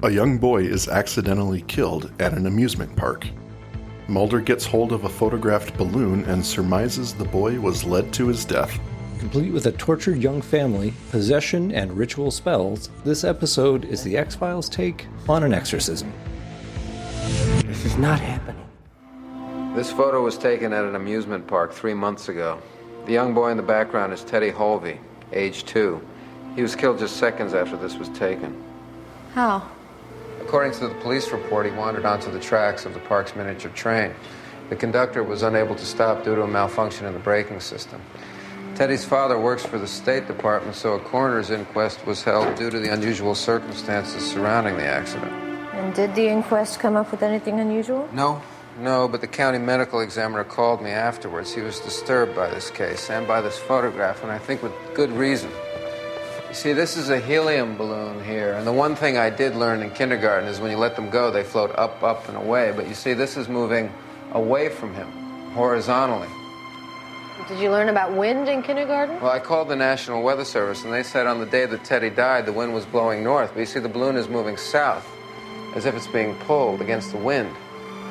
A young boy is accidentally killed at an amusement park. Mulder gets hold of a photographed balloon and surmises the boy was led to his death. Complete with a tortured young family, possession, and ritual spells, this episode is the X-Files' take on an exorcism. This is not happening. This photo was taken at an amusement park 3 months ago. The young boy in the background is Teddy Holvey, age 2. He was killed just seconds after this was taken. How? According to the police report, he wandered onto the tracks of the park's miniature train. The conductor was unable to stop due to a malfunction in the braking system. Teddy's father works for the State Department, so a coroner's inquest was held due to the unusual circumstances surrounding the accident. And did the inquest come up with anything unusual? No, but the county medical examiner called me afterwards. He was disturbed by this case and by this photograph, and I think with good reason. You see, this is a helium balloon here, and the one thing I did learn in kindergarten is when you let them go, they float up, up, and away. But you see, this is moving away from him, horizontally. Did you learn about wind in kindergarten? Well, I called the National Weather Service, and they said on the day that Teddy died, the wind was blowing north. But you see, the balloon is moving south, as if it's being pulled against the wind.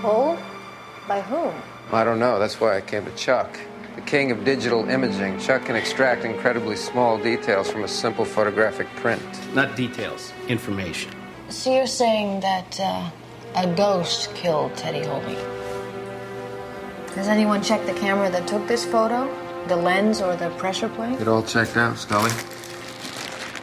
Pulled? By whom? I don't know. That's why I came to Chuck. The king of digital imaging. Chuck can extract incredibly small details from a simple photographic print. Not details, information. So you're saying that a ghost killed Teddy Holvey? Has anyone checked the camera that took this photo? The lens or the pressure plate? It all checked out, Scully.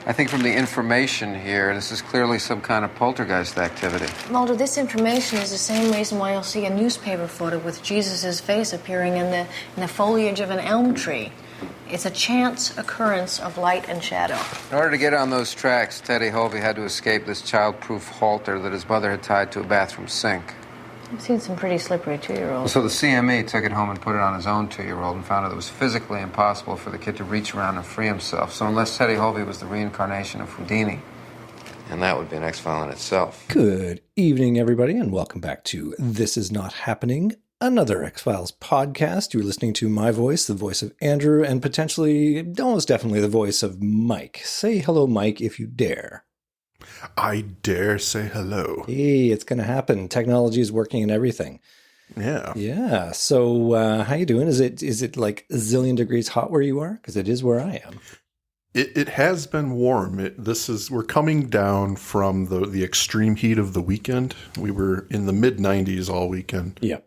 I think from the information here, this is clearly some kind of poltergeist activity. Mulder, this information is the same reason why you'll see a newspaper photo with Jesus' face appearing in the foliage of an elm tree. It's a chance occurrence of light and shadow. In order to get on those tracks, Teddy Holvey had to escape this child-proof halter that his mother had tied to a bathroom sink. I've seen some pretty slippery 2-year-olds. So the CME took it home and put it on his own 2-year-old and found out it was physically impossible for the kid to reach around and free himself. So unless Teddy Holvey was the reincarnation of Houdini, and that would be an X-File in itself. Good evening, everybody, and welcome back to This Is Not Happening, another X-Files podcast. You're listening to my voice, the voice of Andrew, and potentially, almost definitely, the voice of Mike. Say hello, Mike, if you dare. I dare say hello. Hey, it's going to happen. Technology is working and everything. Yeah. Yeah. So how you doing? Is it like a zillion degrees hot where you are? Because it is where I am. It has been warm. We're coming down from the extreme heat of the weekend. We were in the mid-90s all weekend. Yeah.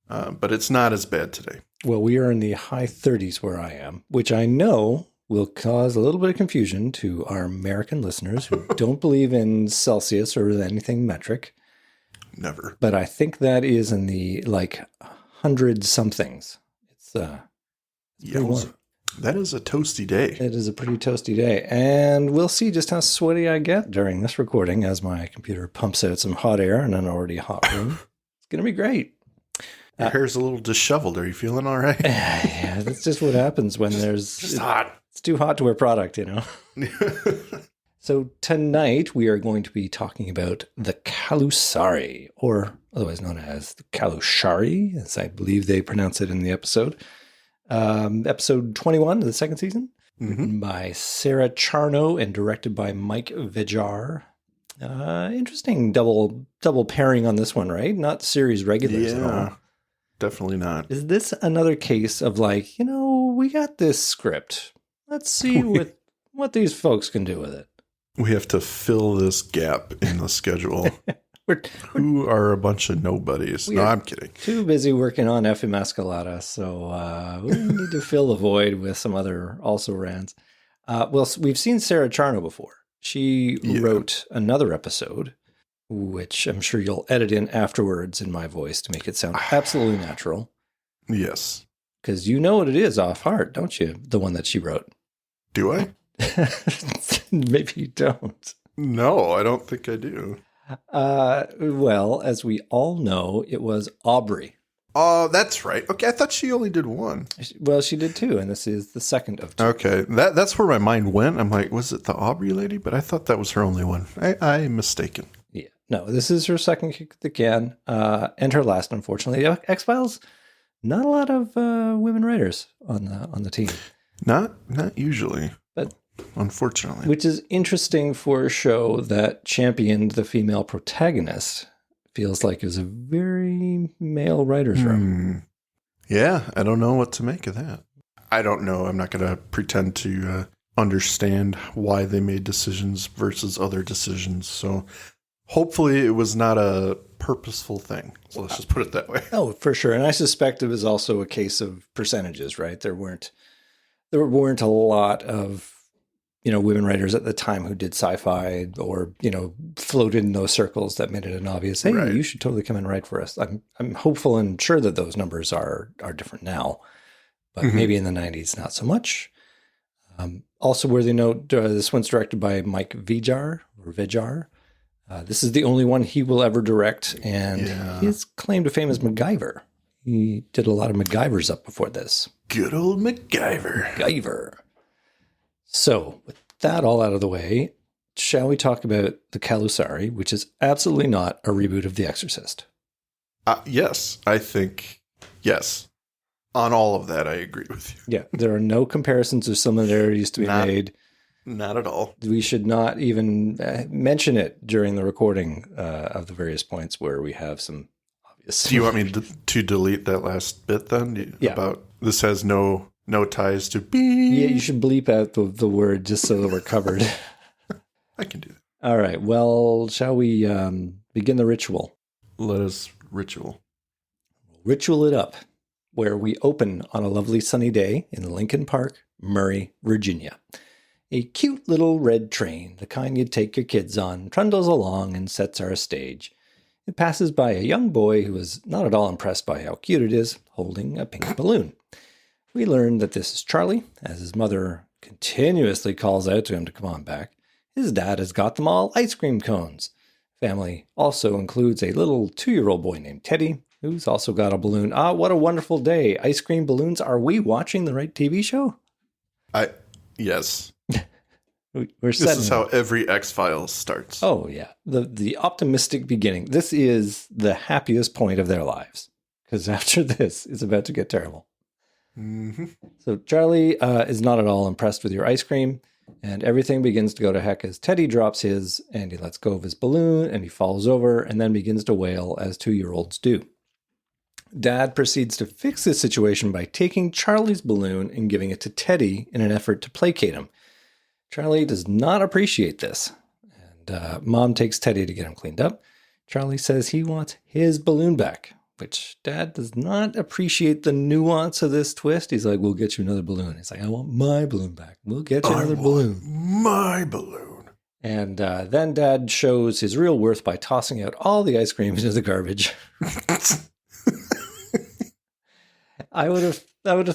But it's not as bad today. Well, we are in the high 30s where I am, which I know will cause a little bit of confusion to our American listeners who don't believe in Celsius or anything metric. Never. But I think that is in the 100-somethings. It's pretty warm. That is a toasty day. It is a pretty toasty day. And we'll see just how sweaty I get during this recording as my computer pumps out some hot air in an already hot room. It's going to be great. Your hair's a little disheveled. Are you feeling all right? Yeah, that's just what happens when Just hot. It's too hot to wear product, you know. So tonight we are going to be talking about the Calusari, or otherwise known as the Calusari, as I believe they pronounce it in the episode. Episode 21 of the second season, written by Sarah Charno and directed by Mike Vijar. Interesting double pairing on this one, right? Not series regulars at all. Definitely not. Is this another case of we got this script. Let's see what these folks can do with it. We have to fill this gap in the schedule. Who are a bunch of nobodies? No, I'm kidding. Too busy working on F. Emasculata, so we need to fill the void with some other also-rans. Well, we've seen Sarah Charno before. She wrote another episode, which I'm sure you'll edit in afterwards in my voice to make it sound absolutely natural. Yes. Because you know what it is off heart, don't you? The one that she wrote. Do I? Maybe you don't. No, I don't think I do. Well, as we all know, it was Aubrey. Oh, that's right. Okay, I thought she only did one. Well, she did two, and this is the second of two. Okay, that's where my mind went. I'm like, was it the Aubrey lady? But I thought that was her only one. I'm mistaken. Yeah. No, this is her second kick at the can, and her last, unfortunately. X-Files, not a lot of women writers on the team. Not usually. But unfortunately. Which is interesting for a show that championed the female protagonist. Feels like it was a very male writer's room. Yeah, I don't know what to make of that. I don't know. I'm not going to pretend to understand why they made decisions versus other decisions. So hopefully it was not a purposeful thing. So let's just put it that way. Oh, for sure. And I suspect it was also a case of percentages, right? There weren't a lot of, women writers at the time who did sci-fi or, floated in those circles that made it an obvious, hey, Right. You should totally come and write for us. I'm hopeful and sure that those numbers are different now, but maybe in the 90s, not so much. Also worthy note, this one's directed by Mike Vijar. This is the only one he will ever direct, and his claim to fame is MacGyver. He did a lot of MacGyvers up before this. Good old MacGyver. So, with that all out of the way, shall we talk about the Calusari, which is absolutely not a reboot of The Exorcist? Yes, I think, yes. On all of that, I agree with you. Yeah, there are no comparisons or similarities to be made. Not at all. We should not even mention it during the recording of the various points where we have some obvious... Do you want me to delete that last bit then? Yeah. About this has no ties to beep. Yeah, you should bleep out the word just so that we're covered. I can do that. All right. Well, shall we begin the ritual? Let us ritual. Ritual it up, where we open on a lovely sunny day in Lincoln Park, Murray, Virginia. A cute little red train, the kind you'd take your kids on, trundles along and sets our stage. It passes by a young boy who is not at all impressed by how cute it is, holding a pink balloon. We learn that this is Charlie, as his mother continuously calls out to him to come on back. His dad has got them all ice cream cones. Family also includes a little 2-year-old boy named Teddy, who's also got a balloon. Ah, what a wonderful day. Ice cream balloons. Are we watching the right TV show? Yes. We're This is how every X-Files starts. Oh, yeah. The optimistic beginning. This is the happiest point of their lives. Because after this, it's about to get terrible. Mm-hmm. So Charlie is not at all impressed with your ice cream. And everything begins to go to heck as Teddy drops his and he lets go of his balloon and he falls over and then begins to wail as 2-year-olds do. Dad proceeds to fix this situation by taking Charlie's balloon and giving it to Teddy in an effort to placate him. Charlie does not appreciate this. And Mom takes Teddy to get him cleaned up. Charlie says he wants his balloon back, which Dad does not appreciate the nuance of this twist. He's like, we'll get you another balloon. He's like, I want my balloon back. We'll get you another balloon. My balloon. And then Dad shows his real worth by tossing out all the ice cream into the garbage. I would have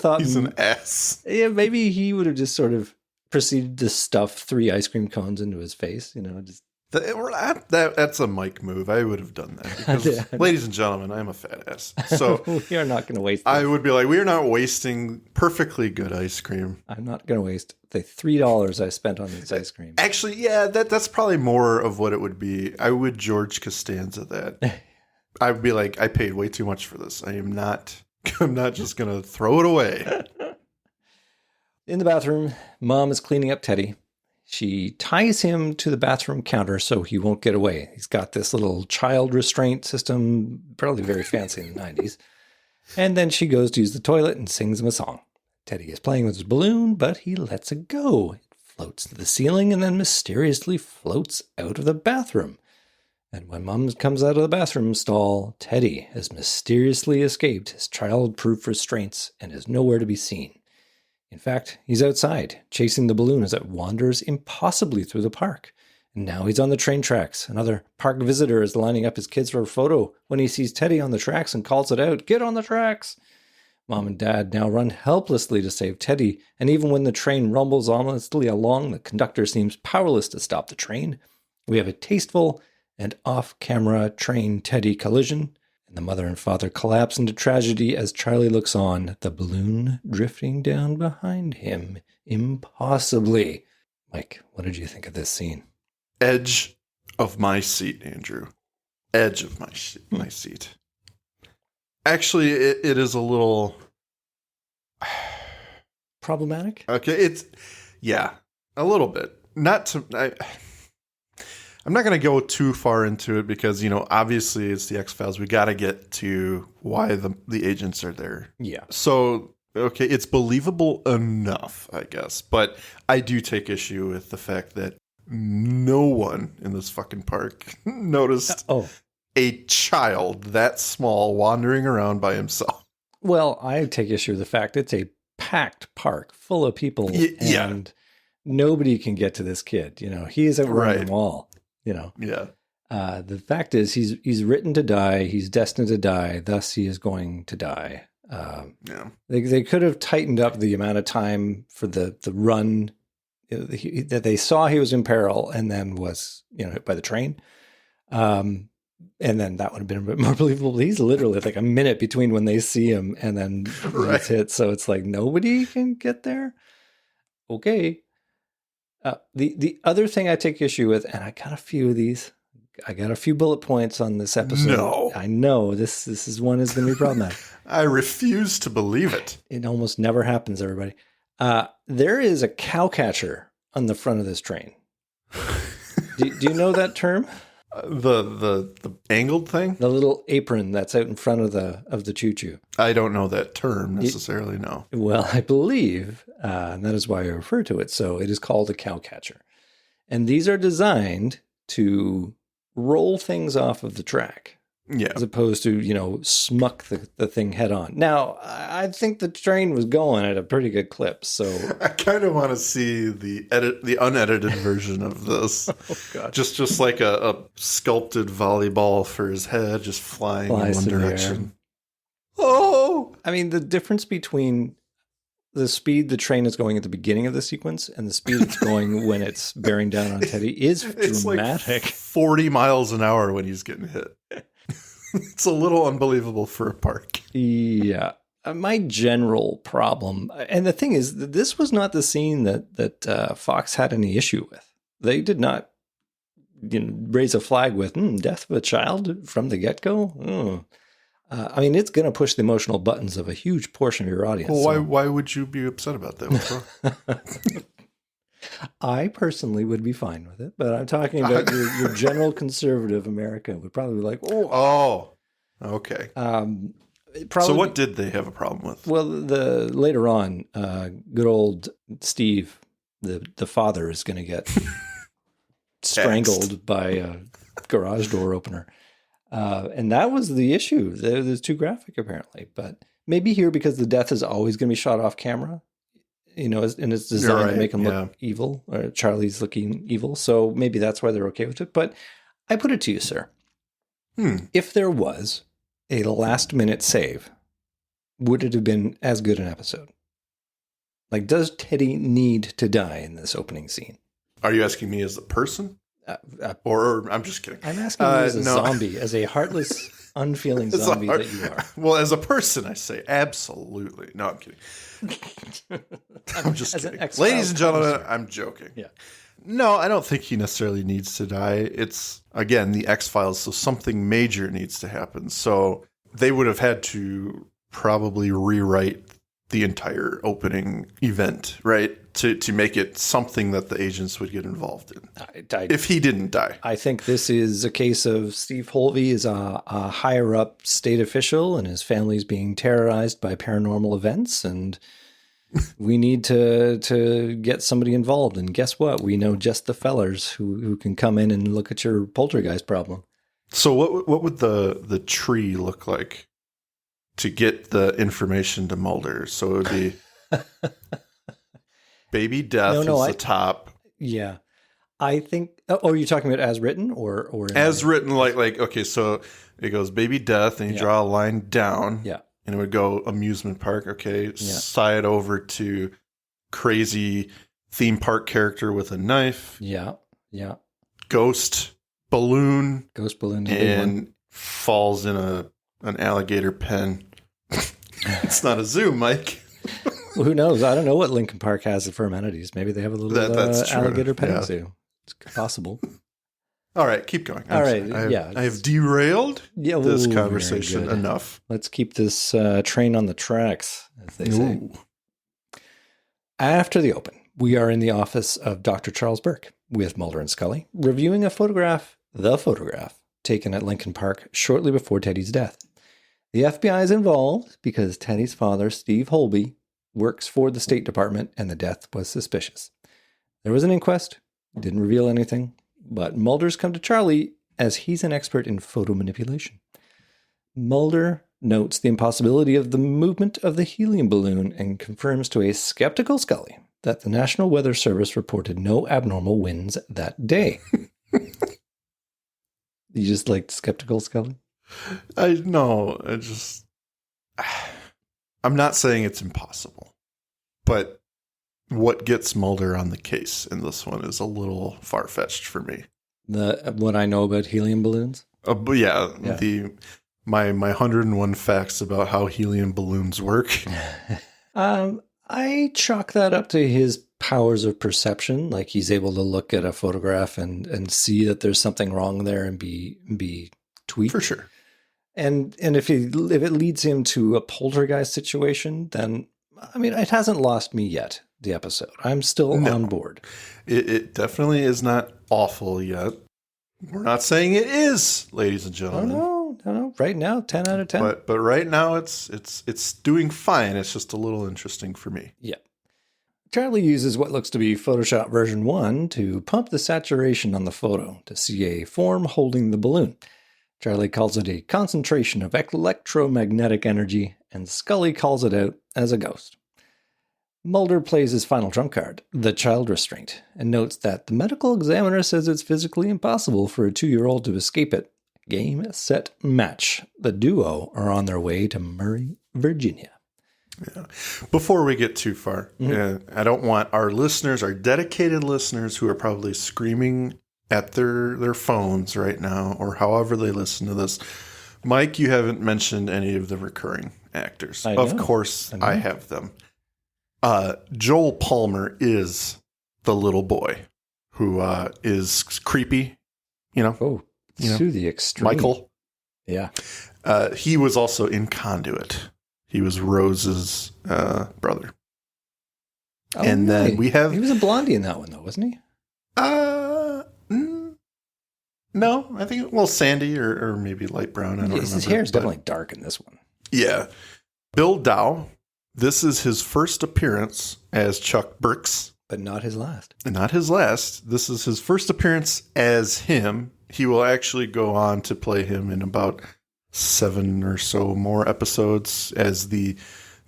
thought he's an ass. Yeah, maybe he would have just sort of proceeded to stuff 3 ice cream cones into his face, just... That's a Mike move. I would have done that. Because, ladies and gentlemen, I'm a fat ass. So we are not going to waste this. I would be like, we are not wasting perfectly good ice cream. I'm not going to waste the $3 I spent on this ice cream. Actually, yeah, that's probably more of what it would be. I would George Costanza that. I would be like, I paid way too much for this. I'm not just going to throw it away. In the bathroom, Mom is cleaning up Teddy. She ties him to the bathroom counter so he won't get away. He's got this little child restraint system, probably very fancy in the 90s. And then she goes to use the toilet and sings him a song. Teddy is playing with his balloon, but he lets it go. It floats to the ceiling and then mysteriously floats out of the bathroom. And when Mom comes out of the bathroom stall, Teddy has mysteriously escaped his child-proof restraints and is nowhere to be seen. In fact, he's outside, chasing the balloon as it wanders impossibly through the park. And now he's on the train tracks. Another park visitor is lining up his kids for a photo when he sees Teddy on the tracks and calls it out, "Get on the tracks!" Mom and Dad now run helplessly to save Teddy, and even when the train rumbles ominously along, the conductor seems powerless to stop the train. We have a tasteful and off-camera train-Teddy collision, and the mother and father collapse into tragedy as Charlie looks on, the balloon drifting down behind him, impossibly. Mike, what did you think of this scene? Edge of my seat, Andrew. Edge of my seat. Actually, it is a little... Problematic? Okay, yeah. A little bit. I'm not going to go too far into it because, obviously it's the X-Files. We got to get to why the agents are there. Yeah. So, okay, it's believable enough, I guess. But I do take issue with the fact that no one in this fucking park noticed a child that small wandering around by himself. Well, I take issue with the fact it's a packed park full of people and nobody can get to this kid. He's outrunning them all. Yeah. The fact is, he's written to die. He's destined to die. Thus, he is going to die. They could have tightened up the amount of time for the run that they saw he was in peril, and then was hit by the train. And then that would have been a bit more believable. He's literally like a minute between when they see him and then he's hit. So it's like nobody can get there. Okay. The other thing I take issue with, and I got a few of these. I got a few bullet points on this episode. No. I know this is one is going to be problematic. I refuse to believe it. It almost never happens, everybody. There is a cow catcher on the front of this train. Do you know that term? The angled thing? The little apron that's out in front of the choo-choo. I don't know that term necessarily, no. Well, I believe, and that is why I refer to it. So it is called a cow catcher. And these are designed to roll things off of the track. Yeah. As opposed to, smuck the thing head on. Now, I think the train was going at a pretty good clip, so... I kind of want to see the unedited version of this. Oh, God. Just like a sculpted volleyball for his head, just flying in one direction. Oh! I mean, the difference between the speed the train is going at the beginning of the sequence and the speed it's going when it's bearing down on Teddy is dramatic. Like 40 miles an hour when he's getting hit. It's a little unbelievable for a park. Yeah. My general problem, and the thing is, this was not the scene that Fox had any issue with. They did not raise a flag with death of a child from the get-go. I mean, it's going to push the emotional buttons of a huge portion of your audience. Well, why would you be upset about that? I personally would be fine with it, but I'm talking about your general conservative America would probably be like, okay. So what did they have a problem with? Well, later on, good old Steve, the father, is going to get strangled by a garage door opener. And that was the issue. It was too graphic, apparently. But maybe here, because the death is always going to be shot off camera, and it's designed to make him look evil, or Charlie's looking evil. So maybe that's why they're okay with it. But I put it to you, sir. If there was a last-minute save, would it have been as good an episode? Like, does Teddy need to die in this opening scene? Are you asking me as a person? Or I'm just kidding. I'm asking you as a zombie, as a heartless, unfeeling zombie that you are. Well, as a person, I say absolutely. No, I'm kidding. I'm just kidding. Ladies and gentlemen, I'm joking. Yeah. No, I don't think he necessarily needs to die. It's, again, the X-Files, so something major needs to happen. So they would have had to probably rewrite the entire opening event, right? To make it something that the agents would get involved in. If he didn't die. I think this is a case of Steve Holvey is a higher up state official and his family's being terrorized by paranormal events, and we need to get somebody involved. And guess what? We know just the fellers who can come in and look at your poltergeist problem. So what would the tree look like to get the information to Mulder? So it would be Baby Death is the top. Yeah. I think, oh, you're talking about as written or as written, like, okay, so it goes Baby Death and you draw a line down. Yeah. And it would go amusement park. Okay. Side over to crazy theme park character with a knife. Yeah. Yeah. Ghost balloon. And falls in an alligator pen. It's not a zoo, Mike. Well, who knows? I don't know what Lincoln Park has for amenities. Maybe they have a little alligator petting zoo. It's possible. All right, keep going. All right, I have derailed this conversation enough. Let's keep this train on the tracks, as they say. After the open, We are in the office of Dr. Charles Burke with Mulder and Scully, reviewing the photograph, taken at Lincoln Park shortly before Teddy's death. The FBI is involved because Teddy's father, Steve Holby, works for the State Department and the death was suspicious. There was an inquest, didn't reveal anything, but Mulder's come to Charlie as he's an expert in photo manipulation. Mulder notes the impossibility of the movement of the helium balloon and confirms to a skeptical Scully that the National Weather Service reported no abnormal winds that day. You just like skeptical Scully? I'm not saying it's impossible, but what gets Mulder on the case in this one is a little far-fetched for me. What I know about helium balloons? But yeah. My 101 facts about how helium balloons work. I chalk that up to his powers of perception. Like he's able to look at a photograph and see that there's something wrong there and be tweaked. For sure. And if it leads him to a poltergeist situation, then, I mean, it hasn't lost me yet, the episode. I'm still on board. It definitely is not awful yet. We're not saying it is, ladies and gentlemen. No. Right now, 10 out of 10. But right now, it's doing fine. It's just a little interesting for me. Yeah. Charlie uses what looks to be Photoshop version 1 to pump the saturation on the photo to see a form holding the balloon. Charlie calls it a concentration of electromagnetic energy, and Scully calls it out as a ghost. Mulder plays his final trump card, the child restraint, and notes that the medical examiner says it's physically impossible for a 2-year-old to escape it. Game, set, match. The duo are on their way to Murray, Virginia. Yeah. Before we get too far, I don't want our listeners, our dedicated listeners who are probably screaming at their phones right now or however they listen to this. Mike, you haven't mentioned any of the recurring actors. Of course, I have them. Joel Palmer is the little boy who is creepy, to the extreme. Michael. Yeah. He was also in Conduit. He was Rose's brother. Oh, and then we have... He was a blondie in that one, though, wasn't he? No, I think, Sandy or maybe light brown. I don't remember. His hair is definitely dark in this one. Yeah. Bill Dow. This is his first appearance as Chuck Burks. But not his last. Not his last. This is his first appearance as him. He will actually go on to play him in about 7 or so more episodes as the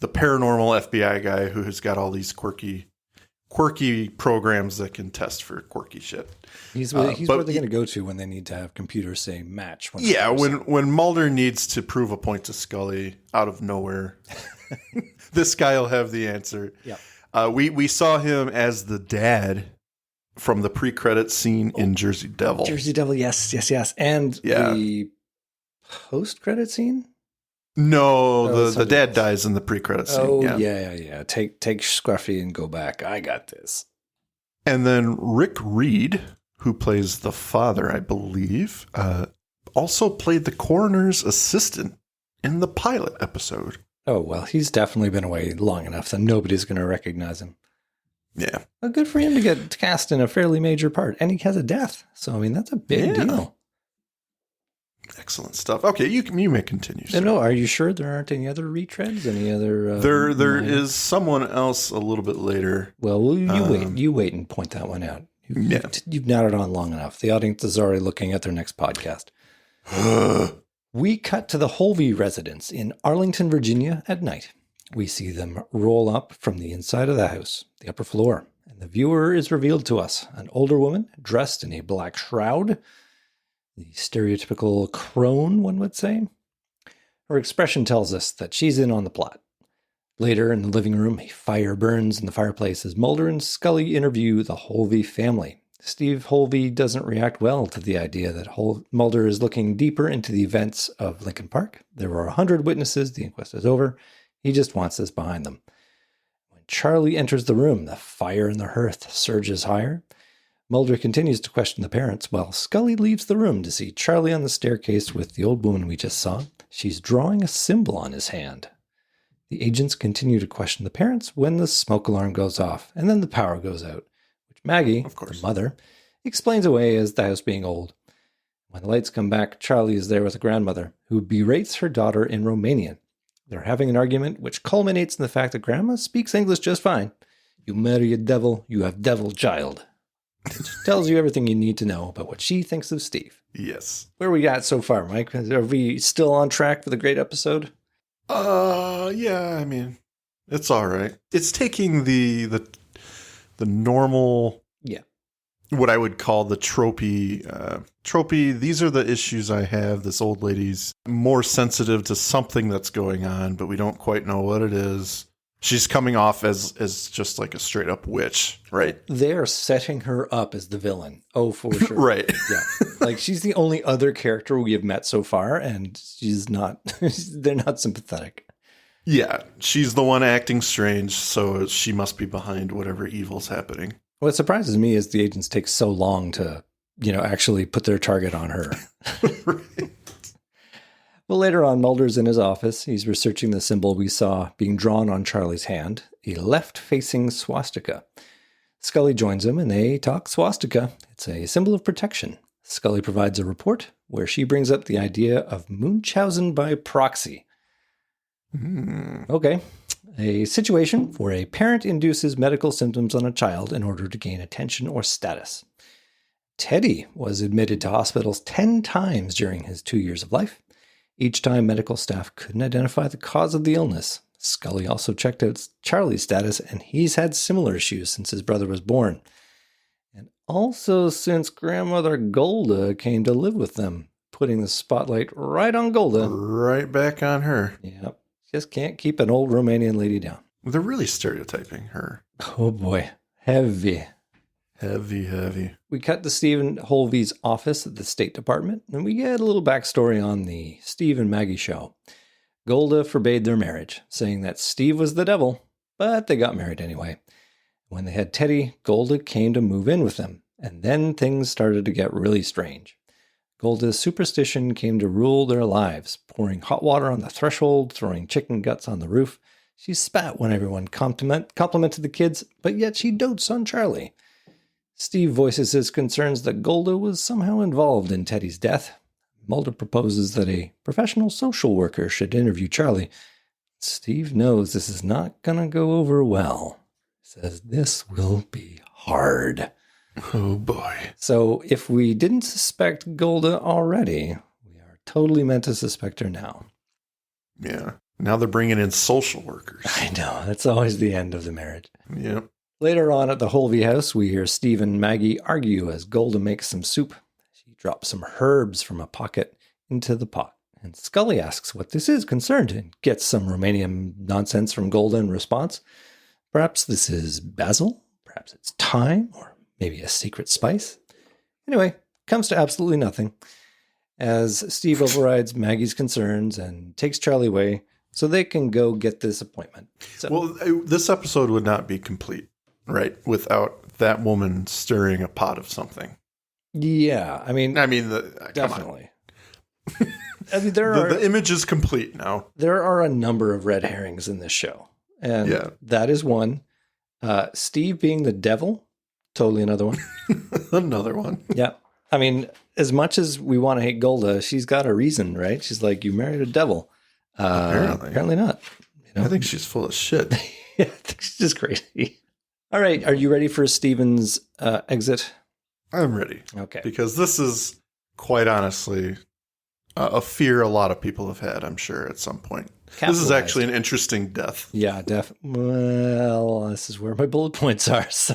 paranormal FBI guy who has got all these quirky programs that can test for quirky shit. He's where they're going to go to when they need to have computers say match. When Mulder needs to prove a point to Scully out of nowhere, this guy will have the answer. Yep. We saw him as the dad from the pre-credit scene in Jersey Devil. Jersey Devil, yes. And the post-credit scene? No, the dad dies in the pre-credit scene. Oh, yeah. Take Scruffy and go back. I got this. And then Rick Reed, who plays the father, I believe, also played the coroner's assistant in the pilot episode. Oh, well, he's definitely been away long enough that nobody's going to recognize him. Yeah. Well, good for him to get cast in a fairly major part. And he has a death. So, I mean, that's a big deal. Excellent stuff. Okay, you may continue. Sir. No, are you sure there aren't any other retreads? Any other? There is someone else a little bit later. Well, you wait and point that one out. You've nodded on long enough. The audience is already looking at their next podcast. We cut to the Holvey residence in Arlington, Virginia at night. We see them roll up from the inside of the house, the upper floor, and the viewer is revealed to us, an older woman dressed in a black shroud. The stereotypical crone, one would say. Her expression tells us that she's in on the plot. Later in the living room, a fire burns in the fireplace as Mulder and Scully interview the Holvey family. Steve Holvey doesn't react well to the idea that Mulder is looking deeper into the events of Lincoln Park. There were 100 witnesses. The inquest is over. He just wants this behind them. When Charlie enters the room, the fire in the hearth surges higher. Mulder continues to question the parents while Scully leaves the room to see Charlie on the staircase with the old woman we just saw. She's drawing a symbol on his hand. The agents continue to question the parents when the smoke alarm goes off, and then the power goes out, which Maggie, Of course. the mother, explains away as the house being old. When the lights come back, Charlie is there with a grandmother, who berates her daughter in Romanian. They're having an argument which culminates in the fact that Grandma speaks English just fine. You marry a devil, you have devil child. Which tells you everything you need to know about what she thinks of Steve. Yes. Where are we at so far, Mike? Are we still on track for the great episode? Yeah, I mean, it's all right. It's taking the normal, Yeah. what I would call the tropey. These are the issues I have. This old lady's more sensitive to something that's going on, but we don't quite know what it is. She's coming off as just like a straight up witch, right? They're setting her up as the villain. Oh, for sure. Right. Yeah. Like, she's the only other character we have met so far, and she's not, they're not sympathetic. Yeah, she's the one acting strange, so she must be behind whatever evil's happening. What surprises me is the agents take so long to, actually put their target on her. Right. Well, later on, Mulder's in his office. He's researching the symbol we saw being drawn on Charlie's hand, a left-facing swastika. Scully joins him, and they talk swastika. It's a symbol of protection. Scully provides a report where she brings up the idea of Munchausen by proxy. Okay. A situation where a parent induces medical symptoms on a child in order to gain attention or status. Teddy was admitted to hospitals 10 times during his 2 years of life. Each time, medical staff couldn't identify the cause of the illness. Scully also checked out Charlie's status, and he's had similar issues since his brother was born. And also since grandmother Golda came to live with them, putting the spotlight right on Golda. Right back on her. Yep. Just can't keep an old Romanian lady down. They're really stereotyping her. Oh boy. Heavy. Heavy. We cut to Stephen Holvey's office at the State Department, and we get a little backstory on the Steve and Maggie show. Golda forbade their marriage, saying that Steve was the devil, but they got married anyway. When they had Teddy, Golda came to move in with them, and then things started to get really strange. Golda's superstition came to rule their lives, pouring hot water on the threshold, throwing chicken guts on the roof. She spat when everyone complimented the kids, but yet she dotes on Charlie. Steve voices his concerns that Golda was somehow involved in Teddy's death. Mulder proposes that a professional social worker should interview Charlie. Steve knows this is not going to go over well. He says this will be hard. Oh boy. So if we didn't suspect Golda already, we are totally meant to suspect her now. Yeah. Now they're bringing in social workers. I know. That's always the end of the marriage. Yep. Later on at the Holvey house, we hear Steve and Maggie argue as Golda makes some soup. She drops some herbs from a pocket into the pot. And Scully asks what this is concerned and gets some Romanian nonsense from Golda in response. Perhaps this is basil, perhaps it's thyme, or maybe a secret spice. Anyway, comes to absolutely nothing as Steve overrides Maggie's concerns and takes Charlie away so they can go get this appointment. So, Well, this episode would not be complete, right, without that woman stirring a pot of something. yeah, I mean, Definitely. I mean, The image is complete now. there are a number of red herrings in this show, and Yeah. that is one. Steve being the devil, totally another one. Another one. Yeah. I mean, as much as we want to hate Golda, she's got a reason, right? She's like, you married a devil. Apparently not. I think she's full of shit. Yeah, I think she's just crazy. All right. Are you ready for Steven's exit? I'm ready. Okay. Because this is, quite honestly, a fear a lot of people have had, I'm sure, at some point. This is actually an interesting death. Yeah, well, this is where my bullet points are. So.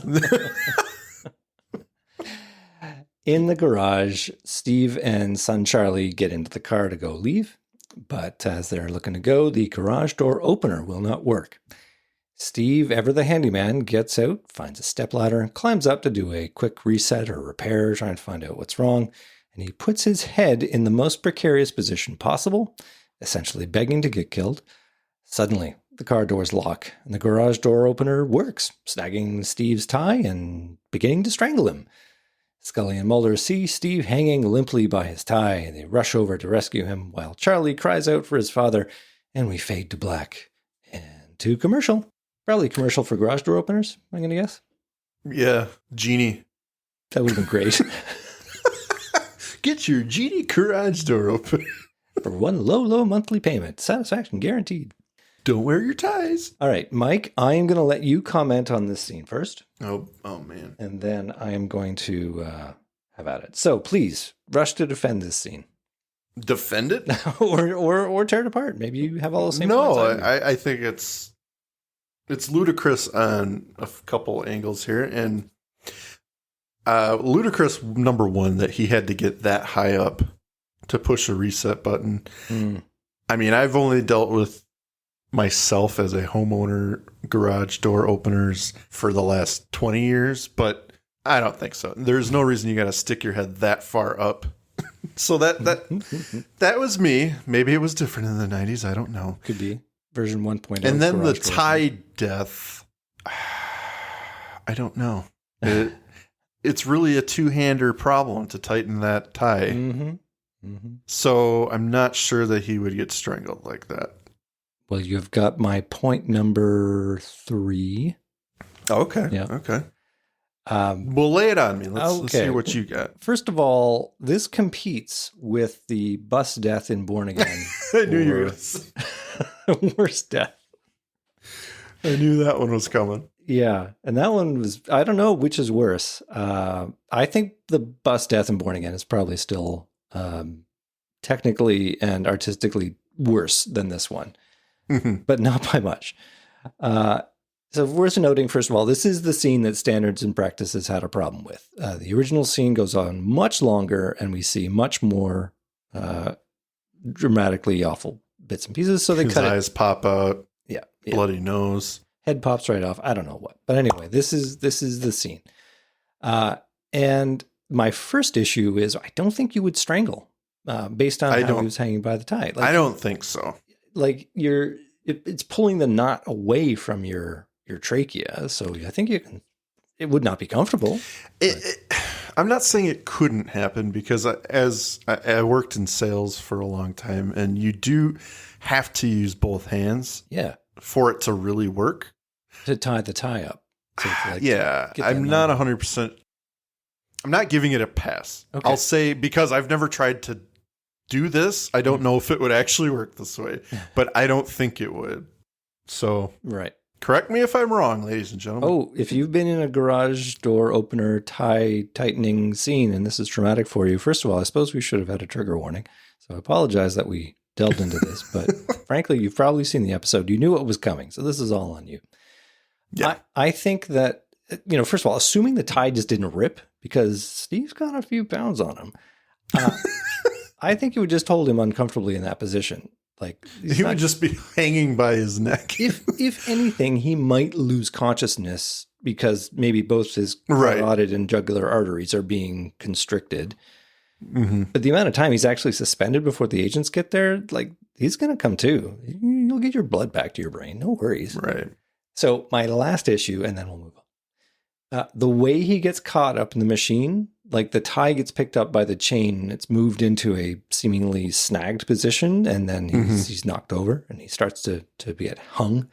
In the garage, Steve and son Charlie get into the car to go leave. But as they're looking to go, the garage door opener will not work. Steve, ever the handyman, gets out, finds a stepladder, and climbs up to do a quick reset or repair, trying to find out what's wrong. And he puts his head in the most precarious position possible, essentially begging to get killed. Suddenly, the car doors lock, and the garage door opener works, snagging Steve's tie and beginning to strangle him. Scully and Mulder see Steve hanging limply by his tie, and they rush over to rescue him, while Charlie cries out for his father, and we fade to black. And to commercial. Probably commercial for garage door openers, I'm going to guess. Yeah, Genie. That would have been great. Get your Genie garage door open. For one low monthly payment. Satisfaction guaranteed. Don't wear your ties. All right, Mike, I am going to let you comment on this scene first. Oh man. And then I am going to have at it. So please, rush to defend this scene. Defend it? or tear it apart. Maybe you have all the same No, points. I think it's ludicrous on a couple angles here. And ludicrous, number one, that he had to get that high up to push a reset button. I mean, I've only dealt with myself as a homeowner garage door openers for the last 20 years, but I don't think so. There's no reason you got to stick your head that far up. So that was me. Maybe it was different in the 90s. I don't know. Could be version 1.0. And then the tie death. I don't know. It's really a two-hander problem to tighten that tie. So I'm not sure that he would get strangled like that. Well, you've got my point number 3. Okay. Yeah. Okay. Well, lay it on me. Let's see what you got. First of all, this competes with the bus death in Born Again. I knew you were going to say. Worst death. I knew that one was coming. Yeah. And that one was, I don't know which is worse. I think the bus death in Born Again is probably still technically and artistically worse than this one. But not by much. So worth noting, first of all, this is the scene that Standards and Practices had a problem with. The original scene goes on much longer, and we see much more dramatically awful bits and pieces. So they His cut eyes it. pop out. Yeah. Bloody nose. Head pops right off. I don't know what. But anyway, this is the scene. And my first issue is I don't think you would strangle based on how he was hanging by the tie. I don't think so. Like it's pulling the knot away from your trachea. So I think it would not be comfortable. I'm not saying it couldn't happen because as I worked in sales for a long time, and you do have to use both hands for it to really work. To tie the tie up. I'm not 100%. I'm not giving it a pass. Okay. I'll say because I've never tried to do this. I don't know if it would actually work this way, but I don't think it would. So correct me if I'm wrong, ladies and gentlemen. Oh, if you've been in a garage door opener tie tightening scene and this is traumatic for you, first of all, I suppose we should have had a trigger warning. So I apologize that we delved into this, but frankly, you've probably seen the episode. You knew what was coming. So this is all on you. Yeah. I think that, first of all, assuming the tie just didn't rip because Steve's got a few pounds on him. I think you would just hold him uncomfortably in that position. Like he would just be hanging by his neck. if anything, he might lose consciousness because maybe both his carotid and jugular arteries are being constricted. But the amount of time he's actually suspended before the agents get there, like he's going to come to. You'll get your blood back to your brain. No worries. Right. So my last issue, and then we'll move on. The way he gets caught up in the machine, like the tie gets picked up by the chain and it's moved into a seemingly snagged position, and then he's knocked over and he starts to get hung.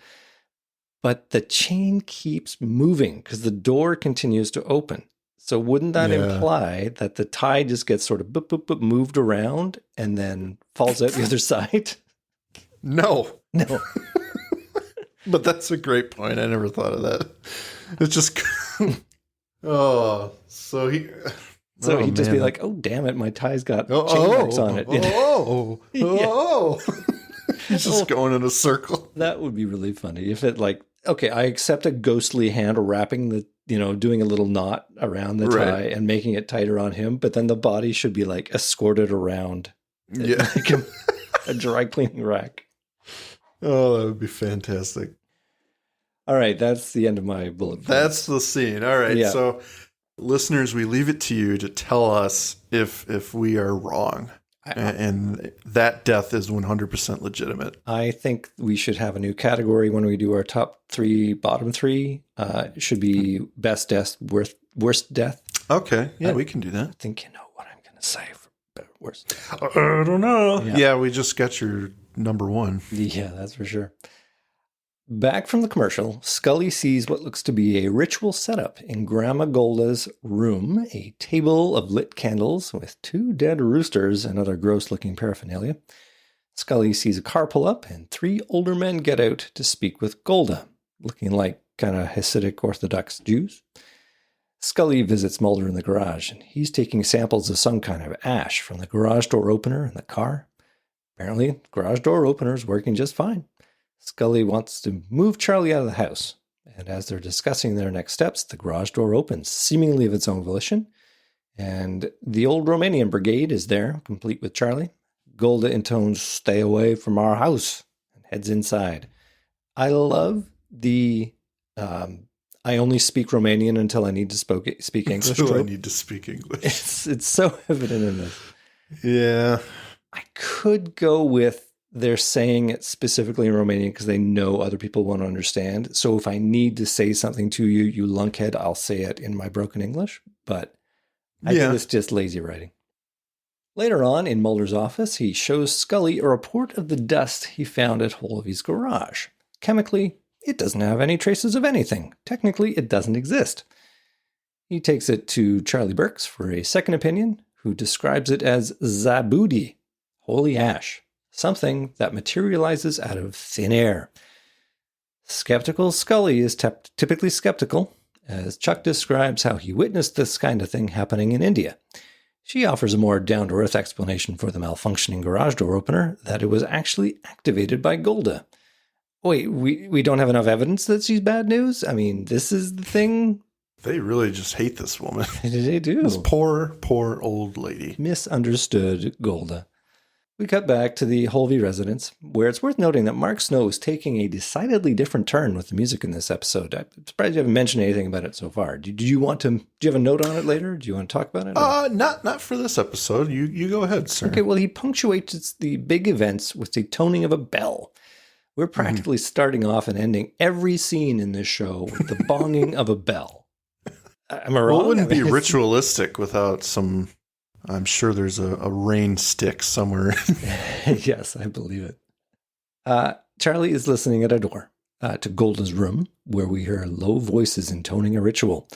But the chain keeps moving because the door continues to open. So wouldn't that imply that the tie just gets sort of moved around and then falls out the other side? No. But that's a great point. I never thought of that. It's just, so he'd just be like, oh, damn it, my tie's got chain marks on it. He's just going in a circle. That would be really funny if it I accept a ghostly hand wrapping doing a little knot around the tie and making it tighter on him, but then the body should be escorted around like a dry cleaning rack. Oh, that would be fantastic. All right, that's the end of my bullet point. That's the scene. All right, so listeners, we leave it to you to tell us if we are wrong. And that death is 100% legitimate. I think we should have a new category when we do our top 3, bottom 3. It should be best death, worst death. Okay, we can do that. I think you know what I'm going to say for better, worst. I don't know. Yeah, we just got your number 1. Yeah, that's for sure. Back from the commercial, Scully sees what looks to be a ritual setup in Grandma Golda's room, a table of lit candles with 2 dead roosters and other gross-looking paraphernalia. Scully sees a car pull up and 3 older men get out to speak with Golda, looking like kind of Hasidic Orthodox Jews. Scully visits Mulder in the garage, and he's taking samples of some kind of ash from the garage door opener in the car. Apparently, the garage door opener is working just fine. Scully wants to move Charlie out of the house, and as they're discussing their next steps, the garage door opens, seemingly of its own volition, and the old Romanian brigade is there, complete with Charlie. Golda intones, "Stay away from our house," and heads inside. I love the, I only speak Romanian until I need to speak English. Until I need to speak English. It's so evident in this. Yeah. I could go with they're saying it specifically in Romanian because they know other people won't understand. So if I need to say something to you, you lunkhead, I'll say it in my broken English. But I think it's just lazy writing. Later on, in Mulder's office, he shows Scully a report of the dust he found at Holovy's garage. Chemically, it doesn't have any traces of anything. Technically, it doesn't exist. He takes it to Charlie Burks for a second opinion, who describes it as zabudi, holy ash, something that materializes out of thin air. Skeptical Scully is typically skeptical, as Chuck describes how he witnessed this kind of thing happening in India. She offers a more down-to-earth explanation for the malfunctioning garage door opener, that it was actually activated by Golda. Wait, we don't have enough evidence that she's bad news? I mean, this is the thing? They really just hate this woman. They do. This poor, poor old lady. Misunderstood Golda. We cut back to the Holvey residence, where it's worth noting that Mark Snow is taking a decidedly different turn with the music in this episode. I'm surprised you haven't mentioned anything about it so far. Do you have a note on it later? Do you want to talk about it? Not for this episode. You go ahead, sir. Okay, well, he punctuates the big events with the toning of a bell. We're practically starting off and ending every scene in this show with the bonging of a bell. Am I wrong? Well, it wouldn't be ritualistic without some... I'm sure there's a rain stick somewhere. Yes, I believe it. Charlie is listening at a door to Golda's room, where we hear low voices intoning a ritual.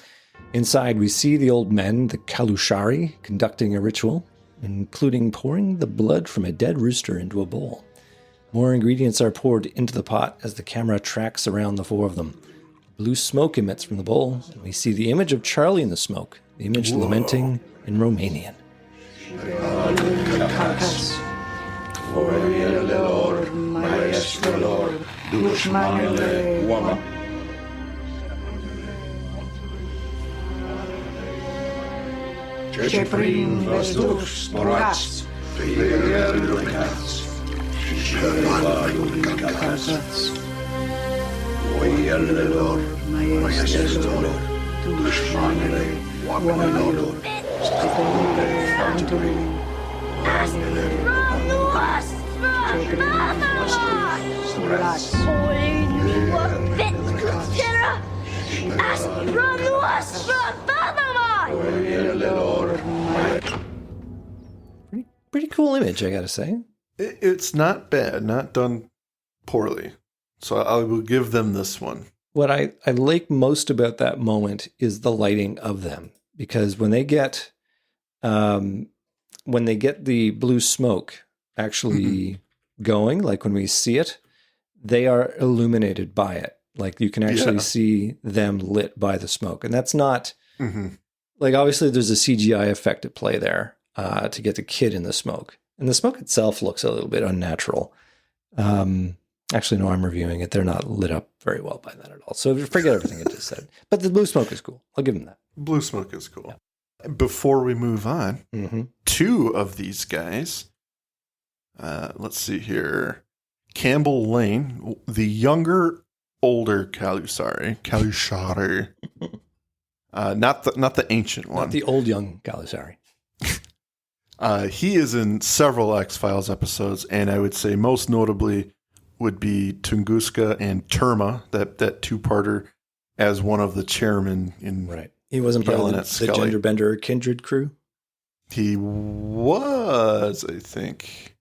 Inside, we see the old men, the Calusari, conducting a ritual, including pouring the blood from a dead rooster into a bowl. More ingredients are poured into the pot as the camera tracks around the 4 of them. Blue smoke emits from the bowl, and we see the image of Charlie in the smoke, the image lamenting in Romanian. Ce prin văzduh spărați, pe luminați, și călcați. Voiele lor, maiestelor, dușmanele oamenilor, stăpânile fantului, oamenile spărați. Pretty cool image, I gotta say. It's not bad, not done poorly. So I will give them this one. What I like most about that moment is the lighting of them, because when they get the blue smoke actually going, like when we see it, they are illuminated by it. Like you can actually see them lit by the smoke, and that's not like, obviously there's a CGI effect at play there to get the kid in the smoke, and the smoke itself looks a little bit unnatural. Actually, no, I'm reviewing it. They're not lit up very well by that at all. So forget everything I just said. But the blue smoke is cool. I'll give them that. Blue smoke is cool. Yeah. Before we move on, 2 of these guys, let's see here. Campbell Lane, the younger, older Calusari, not the ancient one. Not the old young Calusari. He is in several X-Files episodes, and I would say most notably would be Tunguska and Terma, that 2-parter, as one of the chairmen in. Right. He wasn't part of the Gender Bender Kindred crew? He was, I think.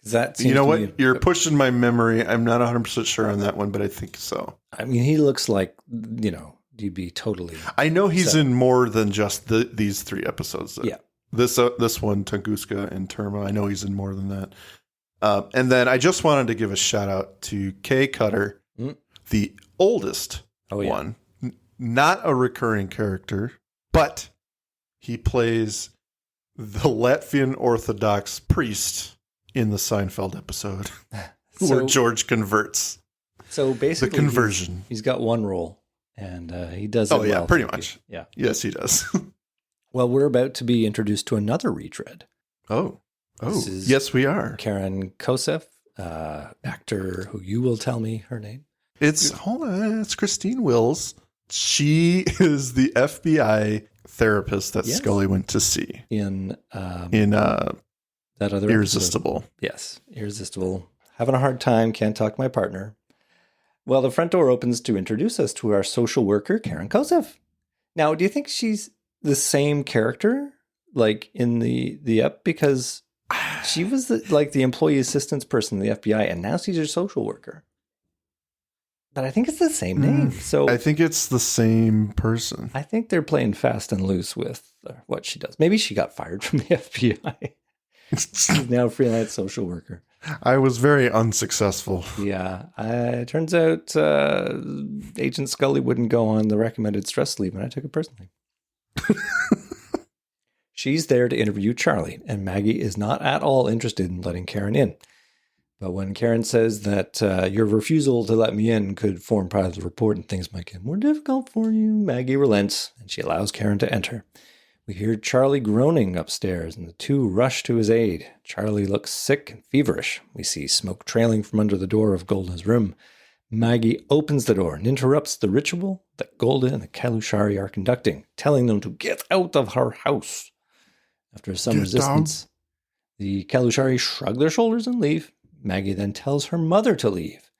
That seems You know to what? be You're pushing my memory. I'm not 100% sure on that one, but I think so. I mean, he looks like, you'd be totally. I know he's So- in more than just these 3 episodes. Yeah. This one, Tunguska and Terma, I know he's in more than that. And then I just wanted to give a shout out to Kay Cutter, the oldest one. Not a recurring character, but he plays the Latvian Orthodox priest in the Seinfeld episode where George converts. So basically, the conversion. He's got one role, and he does it well. Yeah, pretty much. Yeah. Yes, he does. Well, we're about to be introduced to another retread. Oh, yes, we are. Karen Koseff, actor who you will tell me her name. It's Christine Wills. She is the FBI therapist that Scully went to see in that other Irresistible. Episode. Yes, Irresistible. Having a hard time, can't talk to my partner. Well, the front door opens to introduce us to our social worker, Karen Koseff. Now, do you think she's the same character, like in the up? Because she was the employee assistance person in the FBI, and now she's a social worker. But I think it's the same name. So I think it's the same person. I think they're playing fast and loose with what she does. Maybe she got fired from the FBI. She's now a freelance social worker. I was very unsuccessful. Yeah. It turns out Agent Scully wouldn't go on the recommended stress leave, and I took it personally. She's there to interview Charlie, and Maggie is not at all interested in letting Karen in. But when Karen says that your refusal to let me in could form part of the report and things might get more difficult for you, Maggie relents, and she allows Karen to enter. We hear Charlie groaning upstairs, and the two rush to his aid. Charlie looks sick and feverish. We see smoke trailing from under the door of Golda's room. Maggie opens the door and interrupts the ritual that Golda and the Calusari are conducting, telling them to get out of her house. After some resistance, the Calusari shrug their shoulders and leave. Maggie then tells her mother to leave.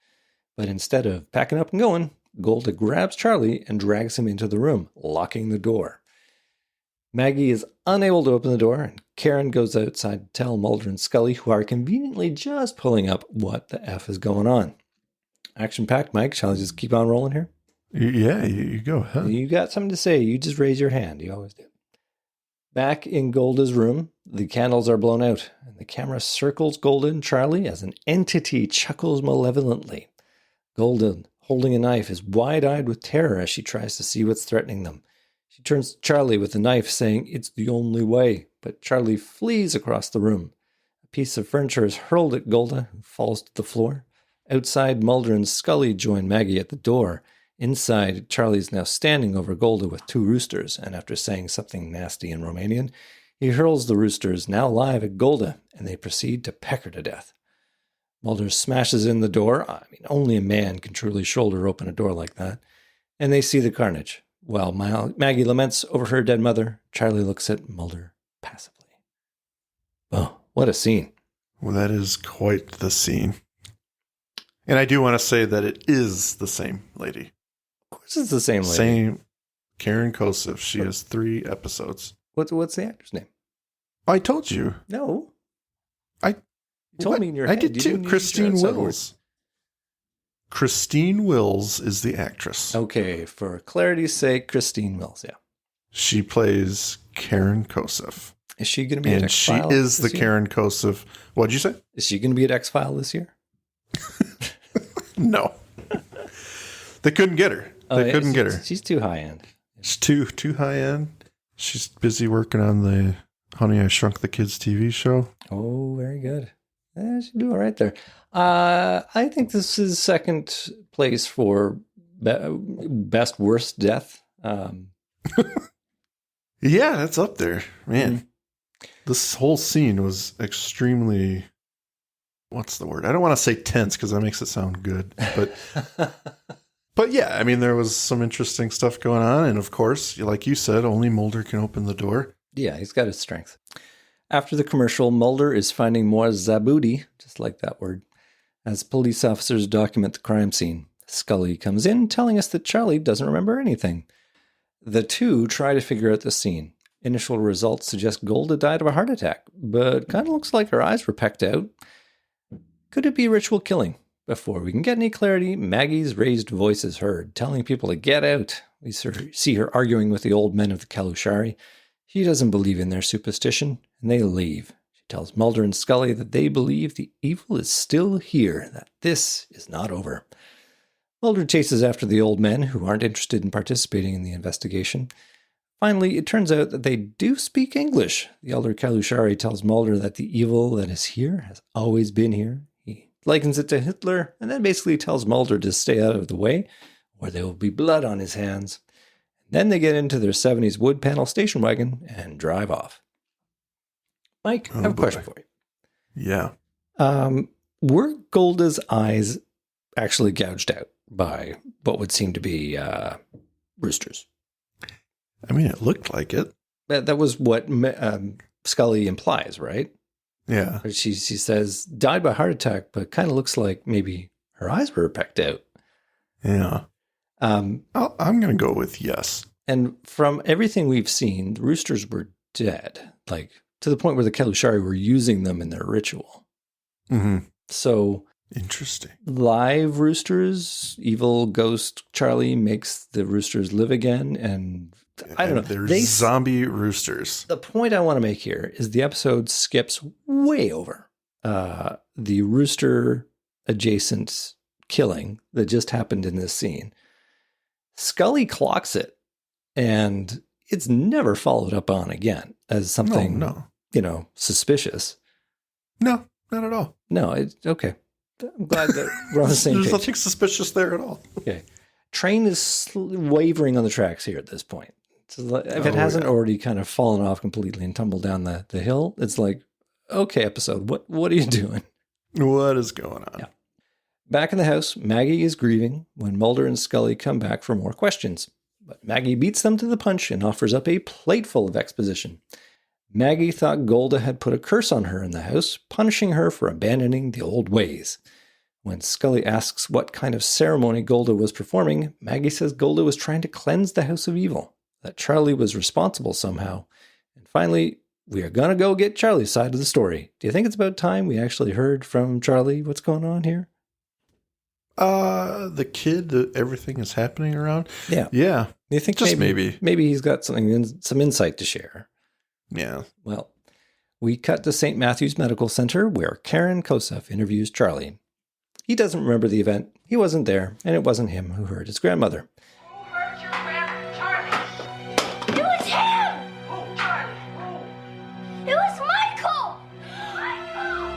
But instead of packing up and going, Golda grabs Charlie and drags him into the room, locking the door. Maggie is unable to open the door, and Karen goes outside to tell Mulder and Scully, who are conveniently just pulling up, what the F is going on. Action-packed, Mike. Shall I just keep on rolling here? Yeah, you go ahead. You got something to say. You just raise your hand. You always do. Back in Golda's room, the candles are blown out, and the camera circles Golda and Charlie as an entity chuckles malevolently. Golda, holding a knife, is wide-eyed with terror as she tries to see what's threatening them. She turns to Charlie with the knife, saying, "It's the only way," but Charlie flees across the room. A piece of furniture is hurled at Golda, who falls to the floor. Outside, Mulder and Scully join Maggie at the door. Inside, Charlie is now standing over Golda with 2 roosters, and after saying something nasty in Romanian, he hurls the roosters, now live, at Golda, and they proceed to peck her to death. Mulder smashes in the door. I mean, only a man can truly shoulder open a door like that. And they see the carnage. While Maggie laments over her dead mother, Charlie looks at Mulder passively. Oh, what a scene. Well, that is quite the scene. And I do want to say that it is the same lady. Of course it's the same lady. Same Karen Koseff. She has 3 episodes. What's the actor's name? I told you. No. You told me in your I head. did You too. didn't Christine use your outside Wills. Christine Wills is the actress. Okay, for clarity's sake, Christine Wills, yeah. She plays Karen Koseff. Is she going to be at And X-File she is the this year? Karen Koseff. What'd you say? Is she going to be at X-File this year? No. They couldn't get her. They couldn't get her. She's too high end. She's too high end. She's busy working on the Honey, I Shrunk the Kids TV show. Oh, very good. She'll do all right there. I think this is second place for best worst death. Yeah, that's up there. Man, This whole scene was extremely, what's the word? I don't want to say tense because that makes it sound good. But yeah, I mean, there was some interesting stuff going on. And of course, like you said, only Mulder can open the door. Yeah, he's got his strength. After the commercial, Mulder is finding more zabudi, just like that word, as police officers document the crime scene. Scully comes in, telling us that Charlie doesn't remember anything. The two try to figure out the scene. Initial results suggest Golda died of a heart attack, but kind of looks like her eyes were pecked out. Could it be ritual killing? Before we can get any clarity, Maggie's raised voice is heard, telling people to get out. We see her arguing with the old men of the Calusari. She doesn't believe in their superstition, and they leave. She tells Mulder and Scully that they believe the evil is still here, that this is not over. Mulder chases after the old men, who aren't interested in participating in the investigation. Finally, it turns out that they do speak English. The elder Calusari tells Mulder that the evil that is here has always been here. He likens it to Hitler, and then basically tells Mulder to stay out of the way, or there will be blood on his hands. Then they get into their 70s wood panel station wagon and drive off. Mike, I have a question for you. Yeah. Were Golda's eyes actually gouged out by what would seem to be roosters? I mean, it looked like it. That was what Scully implies, right? Yeah. She says, died by heart attack, but kind of looks like maybe her eyes were pecked out. Yeah. I'm going to go with yes. And from everything we've seen, the roosters were dead, like to the point where the Calusari were using them in their ritual. Mm-hmm. So interesting. Live roosters, evil ghost Charlie makes the roosters live again, and I don't know. They're zombie roosters. The point I want to make here is the episode skips way over the rooster adjacent killing that just happened in this scene. Scully clocks it, and it's never followed up on again as something, suspicious. No, not at all. No, it's okay. I'm glad that we're on the same There's page. nothing suspicious there at all. Okay. Train is wavering on the tracks here at this point. So if it hasn't already kind of fallen off completely and tumbled down the hill, it's like, okay, episode, what are you doing? What is going on? Yeah. Back in the house, Maggie is grieving when Mulder and Scully come back for more questions. But Maggie beats them to the punch and offers up a plateful of exposition. Maggie thought Golda had put a curse on her in the house, punishing her for abandoning the old ways. When Scully asks what kind of ceremony Golda was performing, Maggie says Golda was trying to cleanse the house of evil, that Charlie was responsible somehow. And finally, we are going to go get Charlie's side of the story. Do you think it's about time we actually heard from Charlie what's going on here? The kid that everything is happening around? Yeah. Yeah. You think just maybe he's got some insight to share? Yeah. Well, we cut to St. Matthew's Medical Center where Karen Kosef interviews Charlie. He doesn't remember the event. He wasn't there, and it wasn't him who hurt his grandmother. Who hurt your grandmother, Charlie? It was him! Who, Charlie? Who? It was Michael! Michael!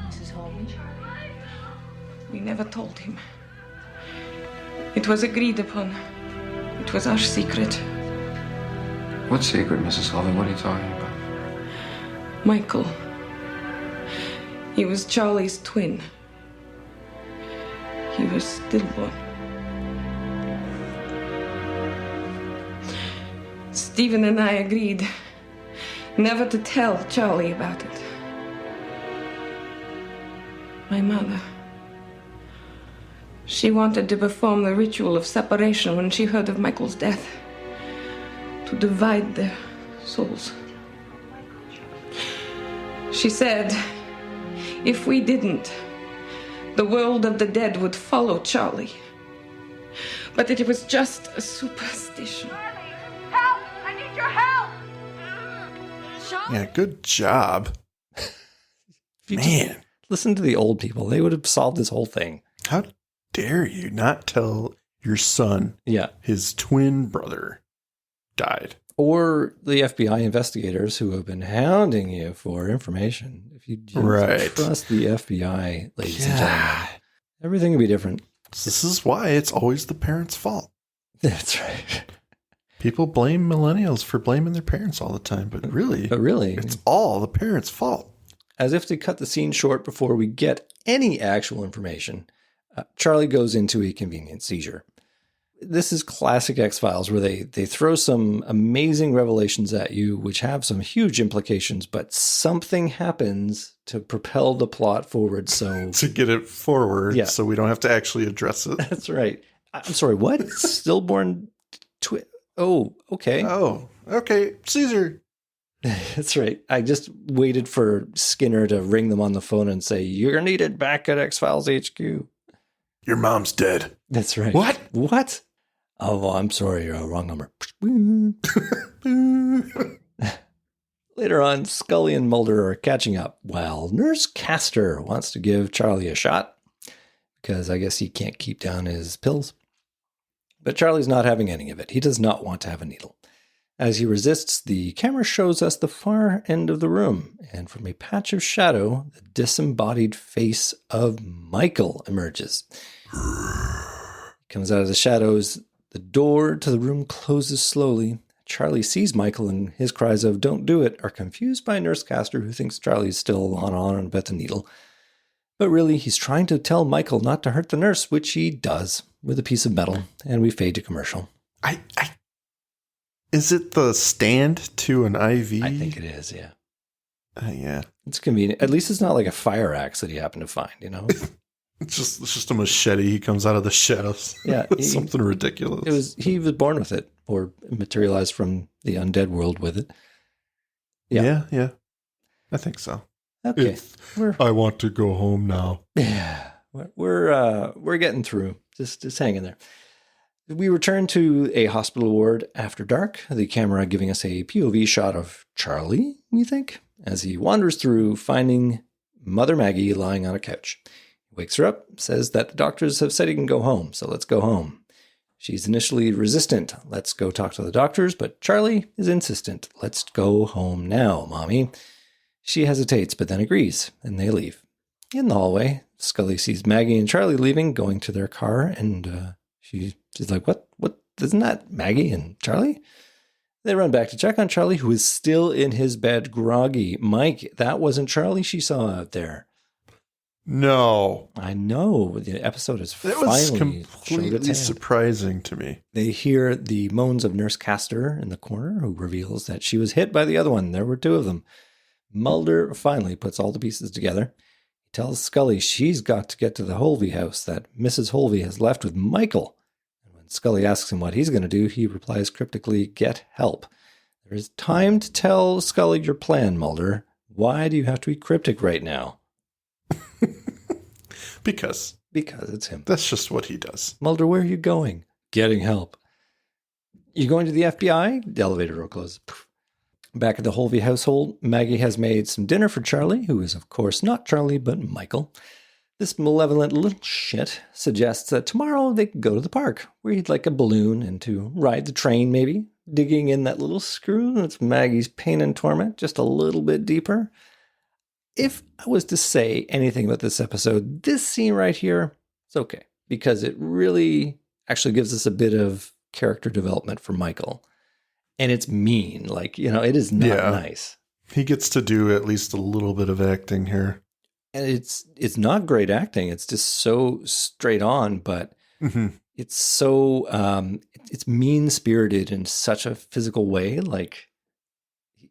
Mrs. Holman, Michael! we never told him. It was agreed upon. It was our secret. What secret, Mrs. Holman? What are you talking about? Michael. He was Charlie's twin. He was stillborn. Stephen and I agreed never to tell Charlie about it. My mother. She wanted to perform the ritual of separation when she heard of Michael's death, to divide their souls. She said, if we didn't, the world of the dead would follow Charlie. But that it was just a superstition. Charlie! Help! I need your help! Charlie? Yeah, good job. If you Man. just listen to the old people. They would have solved this whole thing. How dare you not tell your son his twin brother died? Or the FBI investigators who have been hounding you for information. If you just trust the FBI, ladies and gentlemen, everything will be different. This is why it's always the parents' fault. That's right. People blame millennials for blaming their parents all the time, but really, it's all the parents' fault. As if to cut the scene short before we get any actual information, Charlie goes into a convenient seizure. This is classic X-Files where they throw some amazing revelations at you, which have some huge implications, but something happens to propel the plot forward. So to get it forward, so we don't have to actually address it. That's right. I'm sorry, what? Stillborn twin? Oh, okay. Oh, okay. Caesar. That's right. I just waited for Skinner to ring them on the phone and say, "You're needed back at X-Files HQ." Your mom's dead. That's right. What? What? Oh, I'm sorry. Wrong number. Later on, Scully and Mulder are catching up while Nurse Castor wants to give Charlie a shot because I guess he can't keep down his pills. But Charlie's not having any of it. He does not want to have a needle. As he resists, the camera shows us the far end of the room, and from a patch of shadow, the disembodied face of Michael emerges. He comes out of the shadows. The door to the room closes slowly. Charlie sees Michael, and his cries of "don't do it" are confused by Nurse Castor, who thinks Charlie's still on about the needle. But really, he's trying to tell Michael not to hurt the nurse, which he does with a piece of metal, and we fade to commercial. Is it the stand to an IV? I think it is, yeah. Yeah. It's convenient. At least it's not like a fire axe that he happened to find, you know? It's just a machete. He comes out of the shadows. Yeah. Something ridiculous. He was born with it, or materialized from the undead world with it. Yeah. I think so. Okay. I want to go home now. Yeah. We're getting through. Just hang in there. We return to a hospital ward after dark, the camera giving us a POV shot of Charlie, we think, as he wanders through, finding Mother Maggie lying on a couch. He wakes her up, says that the doctors have said he can go home, so let's go home. She's initially resistant. Let's go talk to the doctors, but Charlie is insistent. Let's go home now, Mommy. She hesitates, but then agrees, and they leave. In the hallway, Scully sees Maggie and Charlie leaving, going to their car, and she's like, what? Isn't that Maggie and Charlie? They run back to check on Charlie, who is still in his bed, groggy. Mike, that wasn't Charlie she saw out there. No. I know. The episode is That finally was showed its completely hand. surprising to me. They hear the moans of Nurse Castor in the corner, who reveals that she was hit by the other one. There were two of them. Mulder finally puts all the pieces together. He tells Scully she's got to get to the Holvey house, that Mrs. Holvey has left with Michael. And when Scully asks him what he's going to do, he replies cryptically, "Get help." There is time to tell Scully your plan, Mulder. Why do you have to be cryptic right now? Because Because it's him. that's just what he does. Mulder, where are you going? Getting help. You going to the FBI? The elevator door closes. Back at the Holvey household, Maggie has made some dinner for Charlie, who is, of course, not Charlie, but Michael. This malevolent little shit suggests that tomorrow they could go to the park, where he'd like a balloon and to ride the train, maybe, digging in that little screw that's Maggie's pain and torment just a little bit deeper. If I was to say anything about this episode, this scene right here, it's okay, because it really actually gives us a bit of character development for Michael. And it's mean, like, it is not nice. He gets to do at least a little bit of acting here. And it's not great acting. It's just so straight on, but it's so, it's mean-spirited in such a physical way. Like,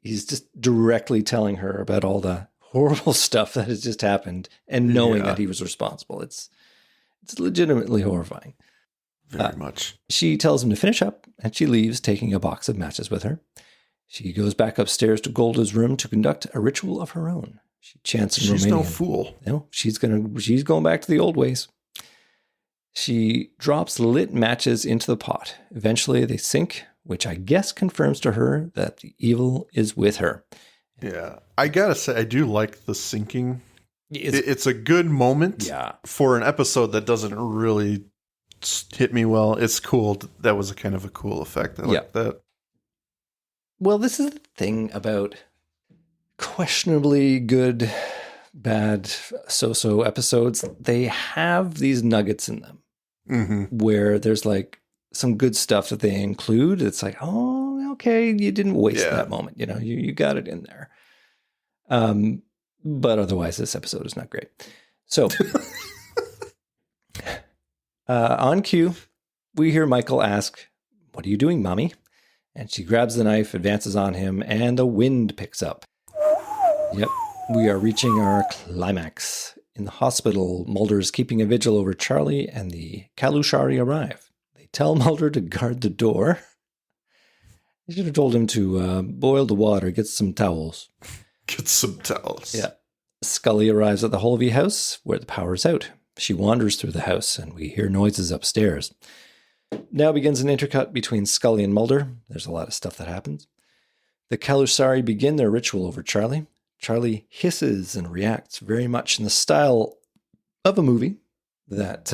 he's just directly telling her about all the horrible stuff that has just happened and knowing that he was responsible. It's legitimately horrifying. Very much. She tells him to finish up, and she leaves, taking a box of matches with her. She goes back upstairs to Golda's room to conduct a ritual of her own. She chants in Romanian. She's no fool. No, she's going back to the old ways. She drops lit matches into the pot. Eventually, they sink, which I guess confirms to her that the evil is with her. Yeah, I gotta say, I do like the sinking. It's a good moment for an episode that doesn't really hit me well. It's cool. That was a kind of a cool effect. I like that. Well, this is the thing about questionably good, bad, so-so episodes. They have these nuggets in them where there's like some good stuff that they include. It's like, oh, okay, you didn't waste that moment. You got it in there. But otherwise, this episode is not great. So on cue, we hear Michael ask, "What are you doing, Mommy?" And she grabs the knife, advances on him, and the wind picks up. Yep, we are reaching our climax. In the hospital, Mulder is keeping a vigil over Charlie, and the Calusari arrive. They tell Mulder to guard the door. You should have told him to boil the water, get some towels. Get some towels. Yeah. Scully arrives at the Holvey house where the power is out. She wanders through the house and we hear noises upstairs. Now begins an intercut between Scully and Mulder. There's a lot of stuff that happens. The Calusari begin their ritual over Charlie. Charlie hisses and reacts very much in the style of a movie that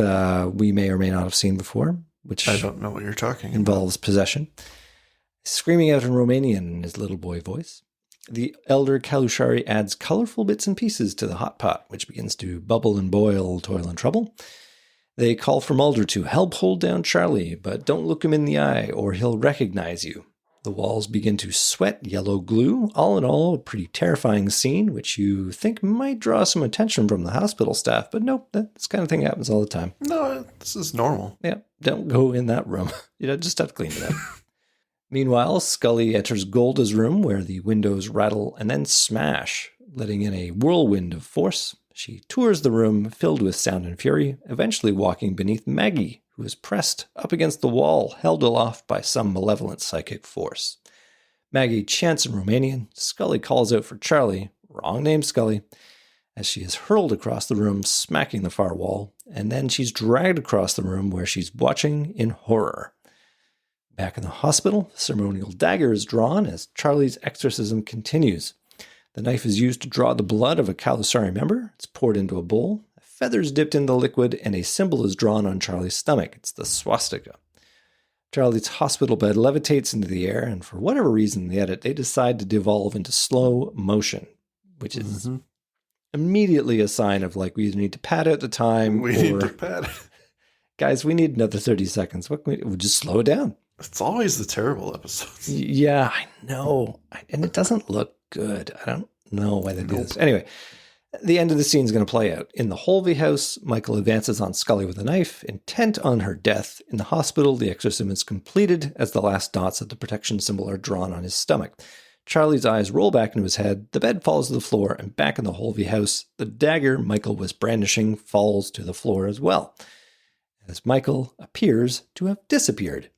we may or may not have seen before, which I don't know what you're talking involves possession. Screaming out in Romanian in his little boy voice. The elder Calusari adds colorful bits and pieces to the hot pot, which begins to bubble and boil, toil and trouble. They call for Mulder to help hold down Charlie, but don't look him in the eye or he'll recognize you. The walls begin to sweat yellow glue. All in all, a pretty terrifying scene, which you think might draw some attention from the hospital staff, but nope, this kind of thing happens all the time. No, this is normal. Yeah, don't go in that room. Just have to clean it up. Meanwhile, Scully enters Golda's room where the windows rattle and then smash, letting in a whirlwind of force. She tours the room filled with sound and fury, eventually walking beneath Maggie, who is pressed up against the wall, held aloft by some malevolent psychic force. Maggie chants in Romanian. Scully calls out for Charlie, wrong name Scully, as she is hurled across the room, smacking the far wall, and then she's dragged across the room where she's watching in horror. Back in the hospital, the ceremonial dagger is drawn as Charlie's exorcism continues. The knife is used to draw the blood of a Calusari member. It's poured into a bowl. Feathers dipped in the liquid, and a symbol is drawn on Charlie's stomach. It's the swastika. Charlie's hospital bed levitates into the air, and for whatever reason in the edit, they decide to devolve into slow motion, which is immediately a sign of like, we either need to pad out the time We need to pad it. Guys, we need another 30 seconds. What can we'll just slow it down. It's always the terrible episodes. Yeah, I know. And it doesn't look good. I don't know why they do this. Anyway, the end of the scene is going to play out. In the Holvey house, Michael advances on Scully with a knife, intent on her death. In the hospital, the exorcism is completed as the last dots of the protection symbol are drawn on his stomach. Charlie's eyes roll back into his head, the bed falls to the floor, and back in the Holvey house, the dagger Michael was brandishing falls to the floor as well, as Michael appears to have disappeared.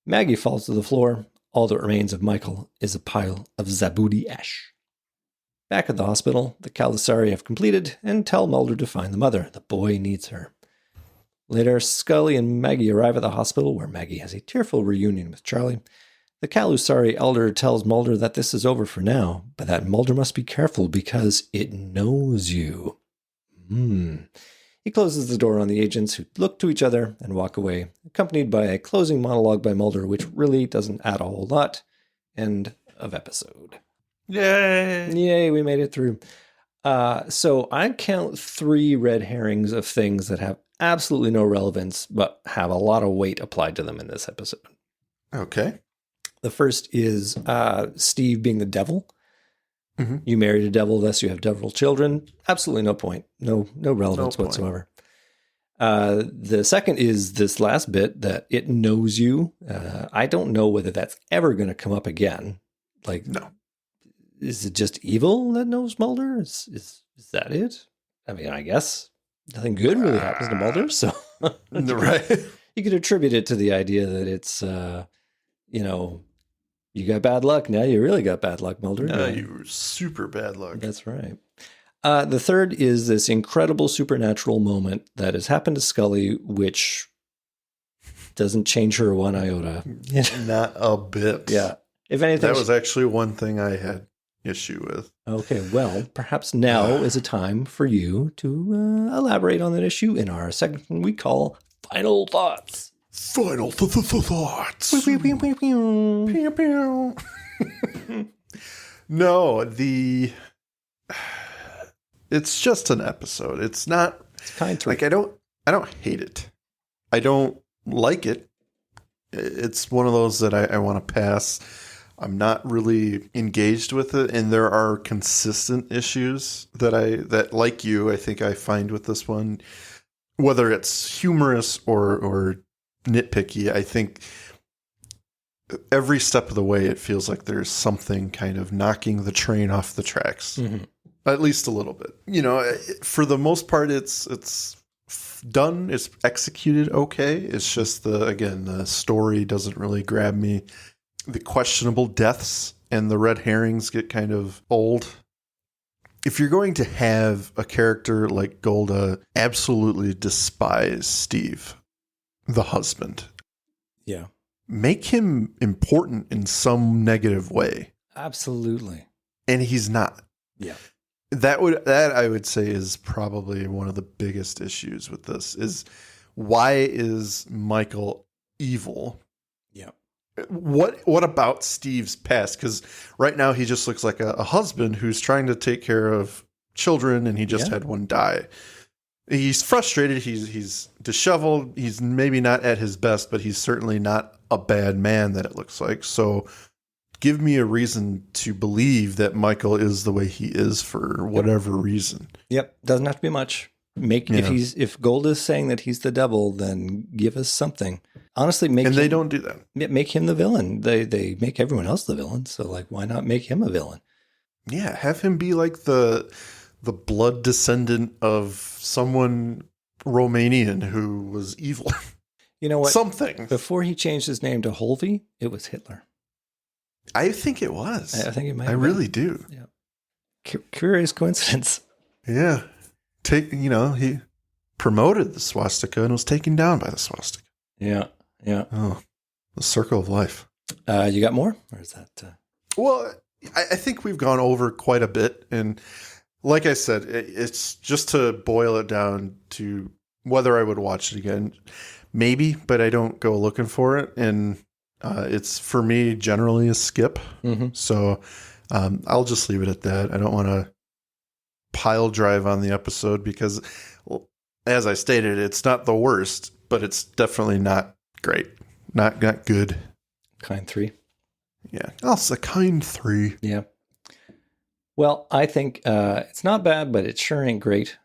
Maggie falls to the floor. All that remains of Michael is a pile of Zabudi ash. Back at the hospital, the Calusari have completed and tell Mulder to find the mother. The boy needs her. Later, Scully and Maggie arrive at the hospital where Maggie has a tearful reunion with Charlie. The Calusari elder tells Mulder that this is over for now, but that Mulder must be careful because it knows you. He closes the door on the agents who look to each other and walk away, accompanied by a closing monologue by Mulder, which really doesn't add a whole lot. End of episode. Yay! Yay, we made it through. So I count 3 red herrings of things that have absolutely no relevance, but have a lot of weight applied to them in this episode. Okay. The first is Steve being the devil. Mm-hmm. You married a devil, thus you have devil children. Absolutely no point. No relevance whatsoever. The second is this last bit that it knows you. I don't know whether that's ever going to come up again. Like, no. Is it just evil that knows Mulder? Is that it? I mean, I guess nothing good really happens to Mulder. So Right. You could attribute it to the idea that it's, you got bad luck. Now you really got bad luck, Mulder. No, you were super bad luck. That's right. The third is this incredible supernatural moment that has happened to Scully, which doesn't change her one iota. Not a bit. Yeah. If anything, that was actually one thing I had issue with. Okay, well, perhaps now is a time for you to elaborate on that issue in our segment we call Final Thoughts. Final thoughts. No, it's just an episode. It's not. It's kind 3. Like I don't hate it. I don't like it. It's one of those that I want to pass. I'm not really engaged with it, and there are consistent issues that like you, I think I find with this one, whether it's humorous or nitpicky. I think every step of the way, it feels like there's something kind of knocking the train off the tracks, at least a little bit. For the most part, it's done. It's executed okay. It's just the story doesn't really grab me. the questionable deaths and the red herrings get kind of old. If you're going to have a character like Golda absolutely despise Steve, the husband, Yeah. make him important in some negative way. Absolutely. And he's not. Yeah. That I would say is probably one of the biggest issues with this is why is Michael evil? Yeah. What about Steve's past? Because right now he just looks like a husband who's trying to take care of children, and he just had one die. He's frustrated. He's disheveled. He's maybe not at his best, but he's certainly not a bad man that it looks like. So give me a reason to believe that Michael is the way he is for whatever reason. Yep. Doesn't have to be much. If Gold is saying that he's the devil, then give us something. Honestly, they don't do that. Make him the villain. They make everyone else the villain. So like, why not make him a villain? Yeah, have him be like the blood descendant of someone Romanian who was evil. You know what? Something. Before he changed his name to Holvey, it was Hitler. I think it was. I think it might. I really do. Yeah. Curious coincidence. Yeah. He promoted the swastika and was taken down by the swastika. Yeah. Yeah. Oh, the circle of life. You got more? Or is that? Well, I think we've gone over quite a bit. And like I said, it's just to boil it down to whether I would watch it again. Maybe, but I don't go looking for it. And it's, for me, generally a skip. Mm-hmm. So I'll just leave it at that. I don't want to pile drive on the episode because, well, as I stated, it's not the worst, but it's definitely not great. Not good. Kind 3. Yeah. Also a kind 3. Yeah. Well, I think it's not bad, but it sure ain't great.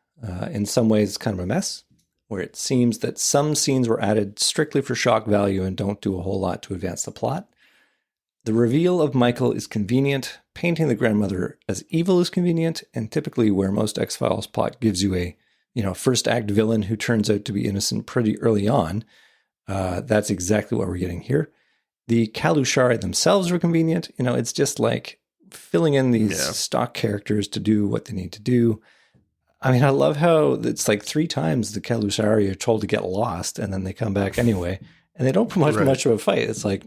In some ways, it's kind of a mess, where it seems that some scenes were added strictly for shock value and don't do a whole lot to advance the plot. The reveal of Michael is convenient. Painting the grandmother as evil is convenient, and typically where most X-Files plot gives you a first act villain who turns out to be innocent pretty early on. That's exactly what we're getting here. The Calusari themselves are convenient. It's just like filling in these stock characters to do what they need to do. I mean, I love how it's like 3 times the Calusari are told to get lost, and then they come back anyway, and they don't put much of a fight. It's like,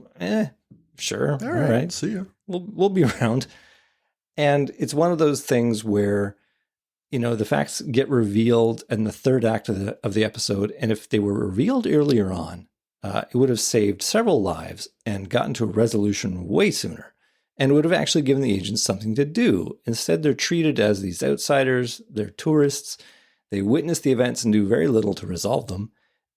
sure, all right, see ya. We'll be around. And it's one of those things where, the facts get revealed in the third act of the episode, and if they were revealed earlier on, it would have saved several lives and gotten to a resolution way sooner. And would have actually given the agents something to do. Instead, they're treated as these outsiders. They're tourists. They witness the events and do very little to resolve them.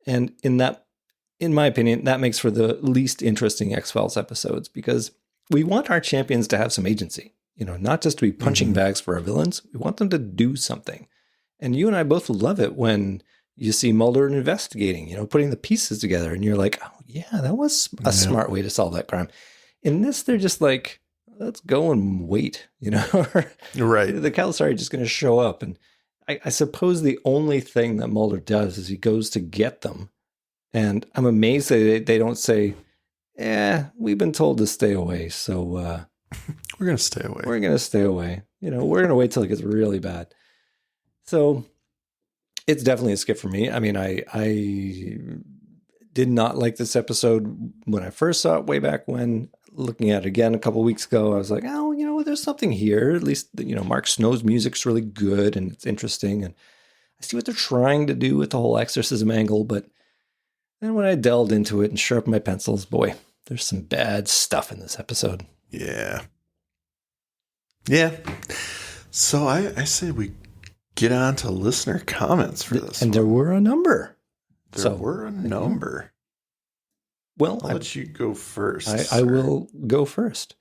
And in my opinion, that makes for the least interesting X-Files episodes, because we want our champions to have some agency. Not just to be punching bags for our villains. We want them to do something. And you and I both love it when you see Mulder investigating, putting the pieces together, and you're like, oh yeah, that was a smart way to solve that crime. In this, they're just like, let's go and wait, Right. The Calusari are just going to show up. And I suppose the only thing that Mulder does is he goes to get them. And I'm amazed that they don't say, we've been told to stay away. So we're going to stay away. We're going to stay away. We're going to wait till it gets really bad. So it's definitely a skip for me. I mean, I did not like this episode when I first saw it way back when. Looking at it again a couple of weeks ago, I was like, oh, there's something here. At least, Mark Snow's music's really good and it's interesting. And I see what they're trying to do with the whole exorcism angle. But then when I delved into it and sharpened my pencils, boy, there's some bad stuff in this episode. Yeah. Yeah. So I say we get on to listener comments for this. And there were a number. There were a number. Well, I'll let you go first. I will go first.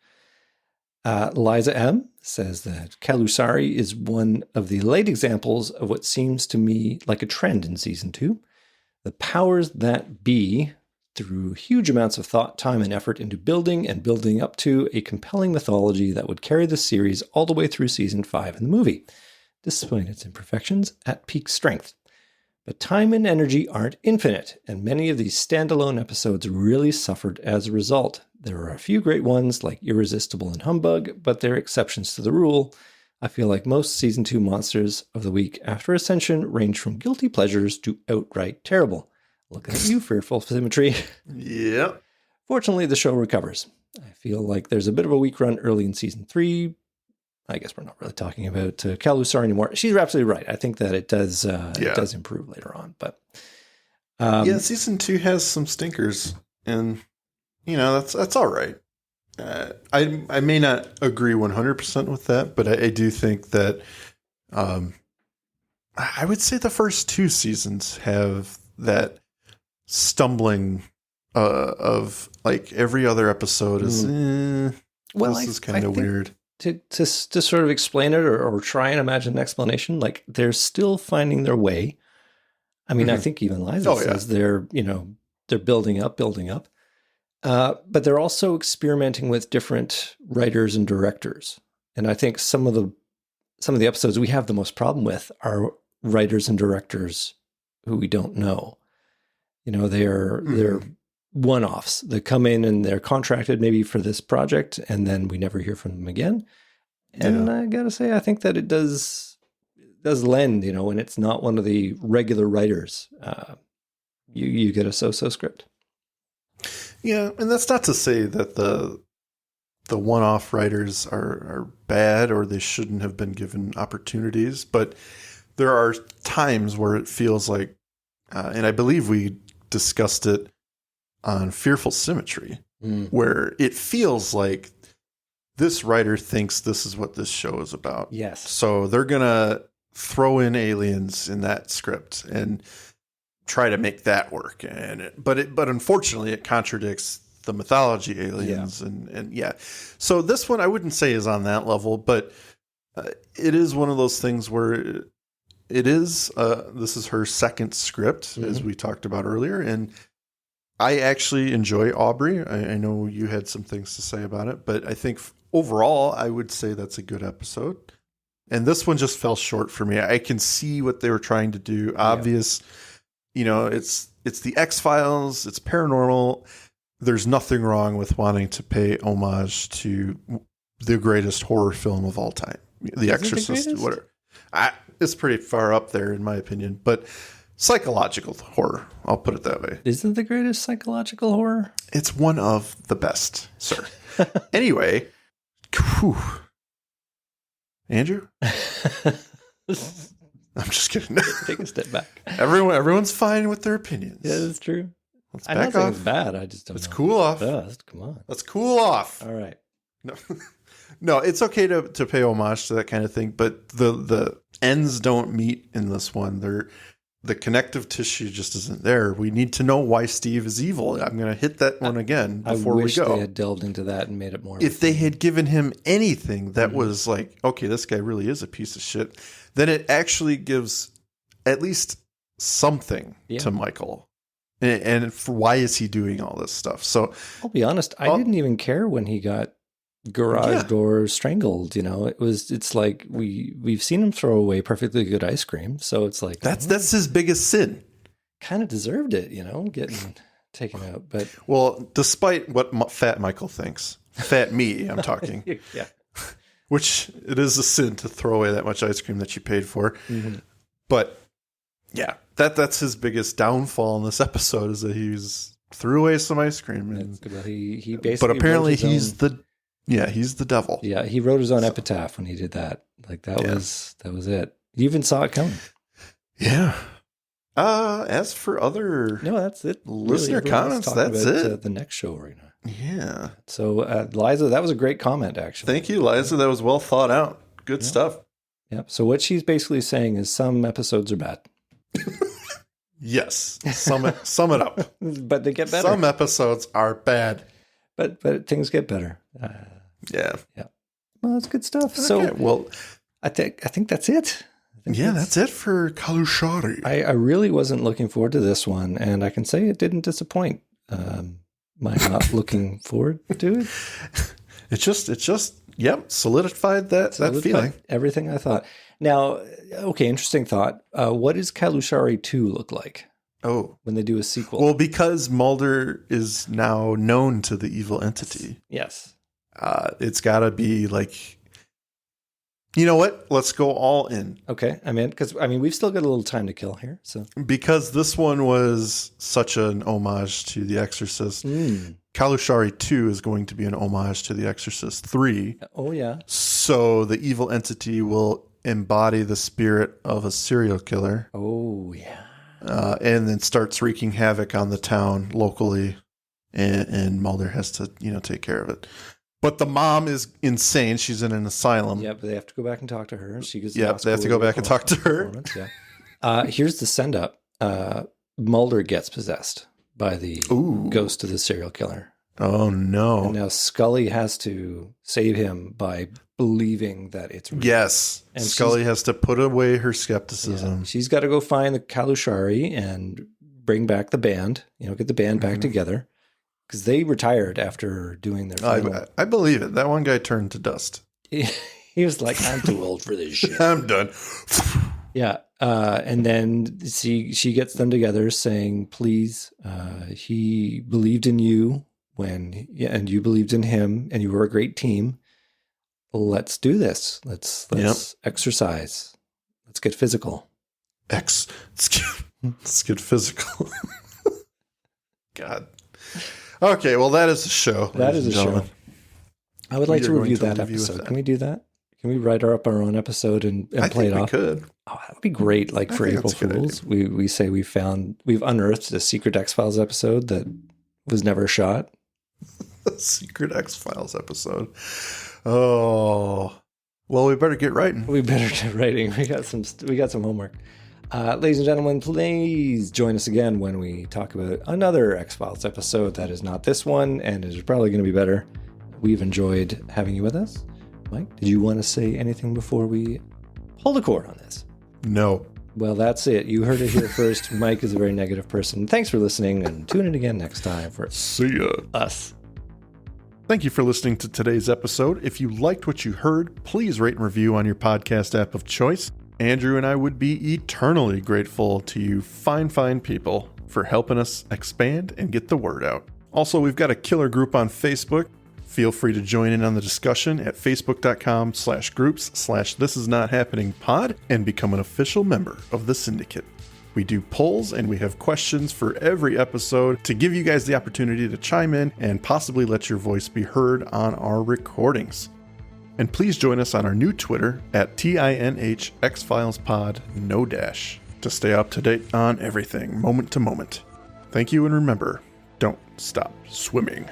Liza M. says that Calusari is one of the late examples of what seems to me like a trend in season 2. The powers that be threw huge amounts of thought, time, and effort into building up to a compelling mythology that would carry the series all the way through season 5 in the movie, despite its imperfections, at peak strength. But time and energy aren't infinite, and many of these standalone episodes really suffered as a result. There are a few great ones like Irresistible and Humbug, but they're exceptions to the rule. I feel like most Season 2 monsters of the week after Ascension range from guilty pleasures to outright terrible. Looking at you, Fearful Symmetry. Yeah. Fortunately, the show recovers. I feel like there's a bit of a weak run early in Season 3. I guess we're not really talking about Calusari anymore. She's absolutely right. I think that it does improve later on. But Season 2 has some stinkers, and that's all right. I may not agree 100% with that, but I do think that I would say the first 2 seasons have that stumbling of like every other episode is this is kind of weird. To sort of explain it or try and imagine an explanation, like they're still finding their way. I mean, I think even Liza says they're building up. But they're also experimenting with different writers and directors. And I think some of the episodes we have the most problem with are writers and directors who we don't know. They're one-offs. They come in and they're contracted maybe for this project, and then we never hear from them again. And I gotta say, I think that it does lend, when it's not one of the regular writers. You get a so-so script. Yeah, and that's not to say that the one-off writers are bad or they shouldn't have been given opportunities, but there are times where it feels like, and I believe we discussed it on Fearful Symmetry, where it feels like this writer thinks this is what this show is about. Yes. So they're going to throw in aliens in that script and try to make that work. But unfortunately it contradicts the mythology aliens and So this one I wouldn't say is on that level, but it is one of those things where it is, this is her second script, as we talked about earlier. And I actually enjoy Aubrey. I know you had some things to say about it, but I think overall, I would say that's a good episode. And this one just fell short for me. I can see what they were trying to do. Obvious, it's the X-Files, it's paranormal. There's nothing wrong with wanting to pay homage to the greatest horror film of all time, The Exorcist. Whatever. It's pretty far up there in my opinion, but psychological horror, I'll put it that way. Isn't the greatest psychological horror? It's one of the best, sir. Anyway, Andrew? I'm just kidding. Take a step back. Everyone's fine with their opinions. Yeah, that's true. Let's I'm back not saying off. it's bad. I just don't Let's know. cool off. Come on. Let's cool off. All right. No, it's okay to pay homage to that kind of thing, but the ends don't meet in this one. The connective tissue just isn't there. We need to know why Steve is evil. I'm going to hit that one again before we go. I wish they had delved into that and made it more. If they had given him anything that was like, okay, this guy really is a piece of shit, then it actually gives at least something to Michael. And for why is he doing all this stuff? So I'll be honest, I didn't even care when he got garage door strangled. It's like we've seen him throw away perfectly good ice cream, so it's like that's his biggest sin. Kind of deserved it, getting taken out. But despite what Fat Michael thinks, Fat me, I'm talking. Yeah. Which it is a sin to throw away that much ice cream that you paid for. But yeah, that's his biggest downfall in this episode is that he's threw away some ice cream. He basically. But apparently he's the devil. Yeah, he wrote his own epitaph when he did that. Like that was it. You even saw it coming. Yeah. As for other that's it. Listener comments, that's it. The next show right now. Yeah. So Liza, that was a great comment actually. Thank you, Liza. That was well thought out. Good stuff. Yep. So what she's basically saying is some episodes are bad. Yes. Sum it up. But they get better. Some episodes are bad. But things get better. Yeah. Well, that's good stuff. Okay, So well, I think that's it. That's it for Calusari. I really wasn't looking forward to this one, and I can say it didn't disappoint. My not looking forward to it. It just solidified that feeling. Everything I thought. Now, okay, interesting thought. What does Calusari 2 look like Oh. when they do a sequel? Well, because Mulder is now known to the evil entity, Yes. it's got to be like, you know what? Let's go all in. Okay, I'm in. Because, I mean, we've still got a little time to kill here. So Because this one was such an homage to The Exorcist. Calusari 2 is going to be an homage to The Exorcist 3. Oh, yeah. So the evil entity will embody the spirit of a serial killer. Oh, yeah. And then starts wreaking havoc on the town locally. And Mulder has to, take care of it. But the mom is insane. She's in an asylum. Yeah, but they have to go back and talk to her. She gets they have to go back and talk to her. Yeah. Here's the send up. Mulder gets possessed by the ghost of the serial killer. Oh, no. And now Scully has to save him by believing that it's real. Yes. And Scully has to put away her skepticism. Yeah, she's got to go find the Calusari and bring back the band, get the band back together. Because they retired after doing their final. I believe it. That one guy turned to dust. He was like, I'm too old for this shit. I'm done. Yeah. And then she gets them together saying, please, he believed in you and you believed in him and you were a great team. Let's do this. Let's exercise. Let's get physical. Let's get physical. God. Okay, well, that is a show. That is a show. I would like to review that episode. Can we do that? Can we write up our own episode and play it off? I think we could. Oh, that would be great. Like for April Fools, we say we've unearthed a secret X-Files episode that was never shot. The secret X-Files episode. Oh, well, we better get writing. We better get writing. We got some homework. Ladies and gentlemen, please join us again when we talk about another X-Files episode that is not this one and is probably going to be better. We've enjoyed having you with us. Mike, did you want to say anything before we pull the cord on this? No. Well, that's it. You heard it here first. Mike is a very negative person. Thanks for listening, and tune in again next time for See ya. Us. Thank you for listening to today's episode. If you liked what you heard, please rate and review on your podcast app of choice. Andrew and I would be eternally grateful to you fine people for helping us expand and get the word out. Also, we've got a killer group on Facebook. Feel free to join in on the discussion at facebook.com/groups/thisisnothappeningpod and become an official member of the syndicate. We do polls and we have questions for every episode to give you guys the opportunity to chime in and possibly let your voice be heard on our recordings. And please join us on our new Twitter at TINHXFilesPod, no dash, to stay up to date on everything, moment to moment. Thank you, and remember, don't stop swimming.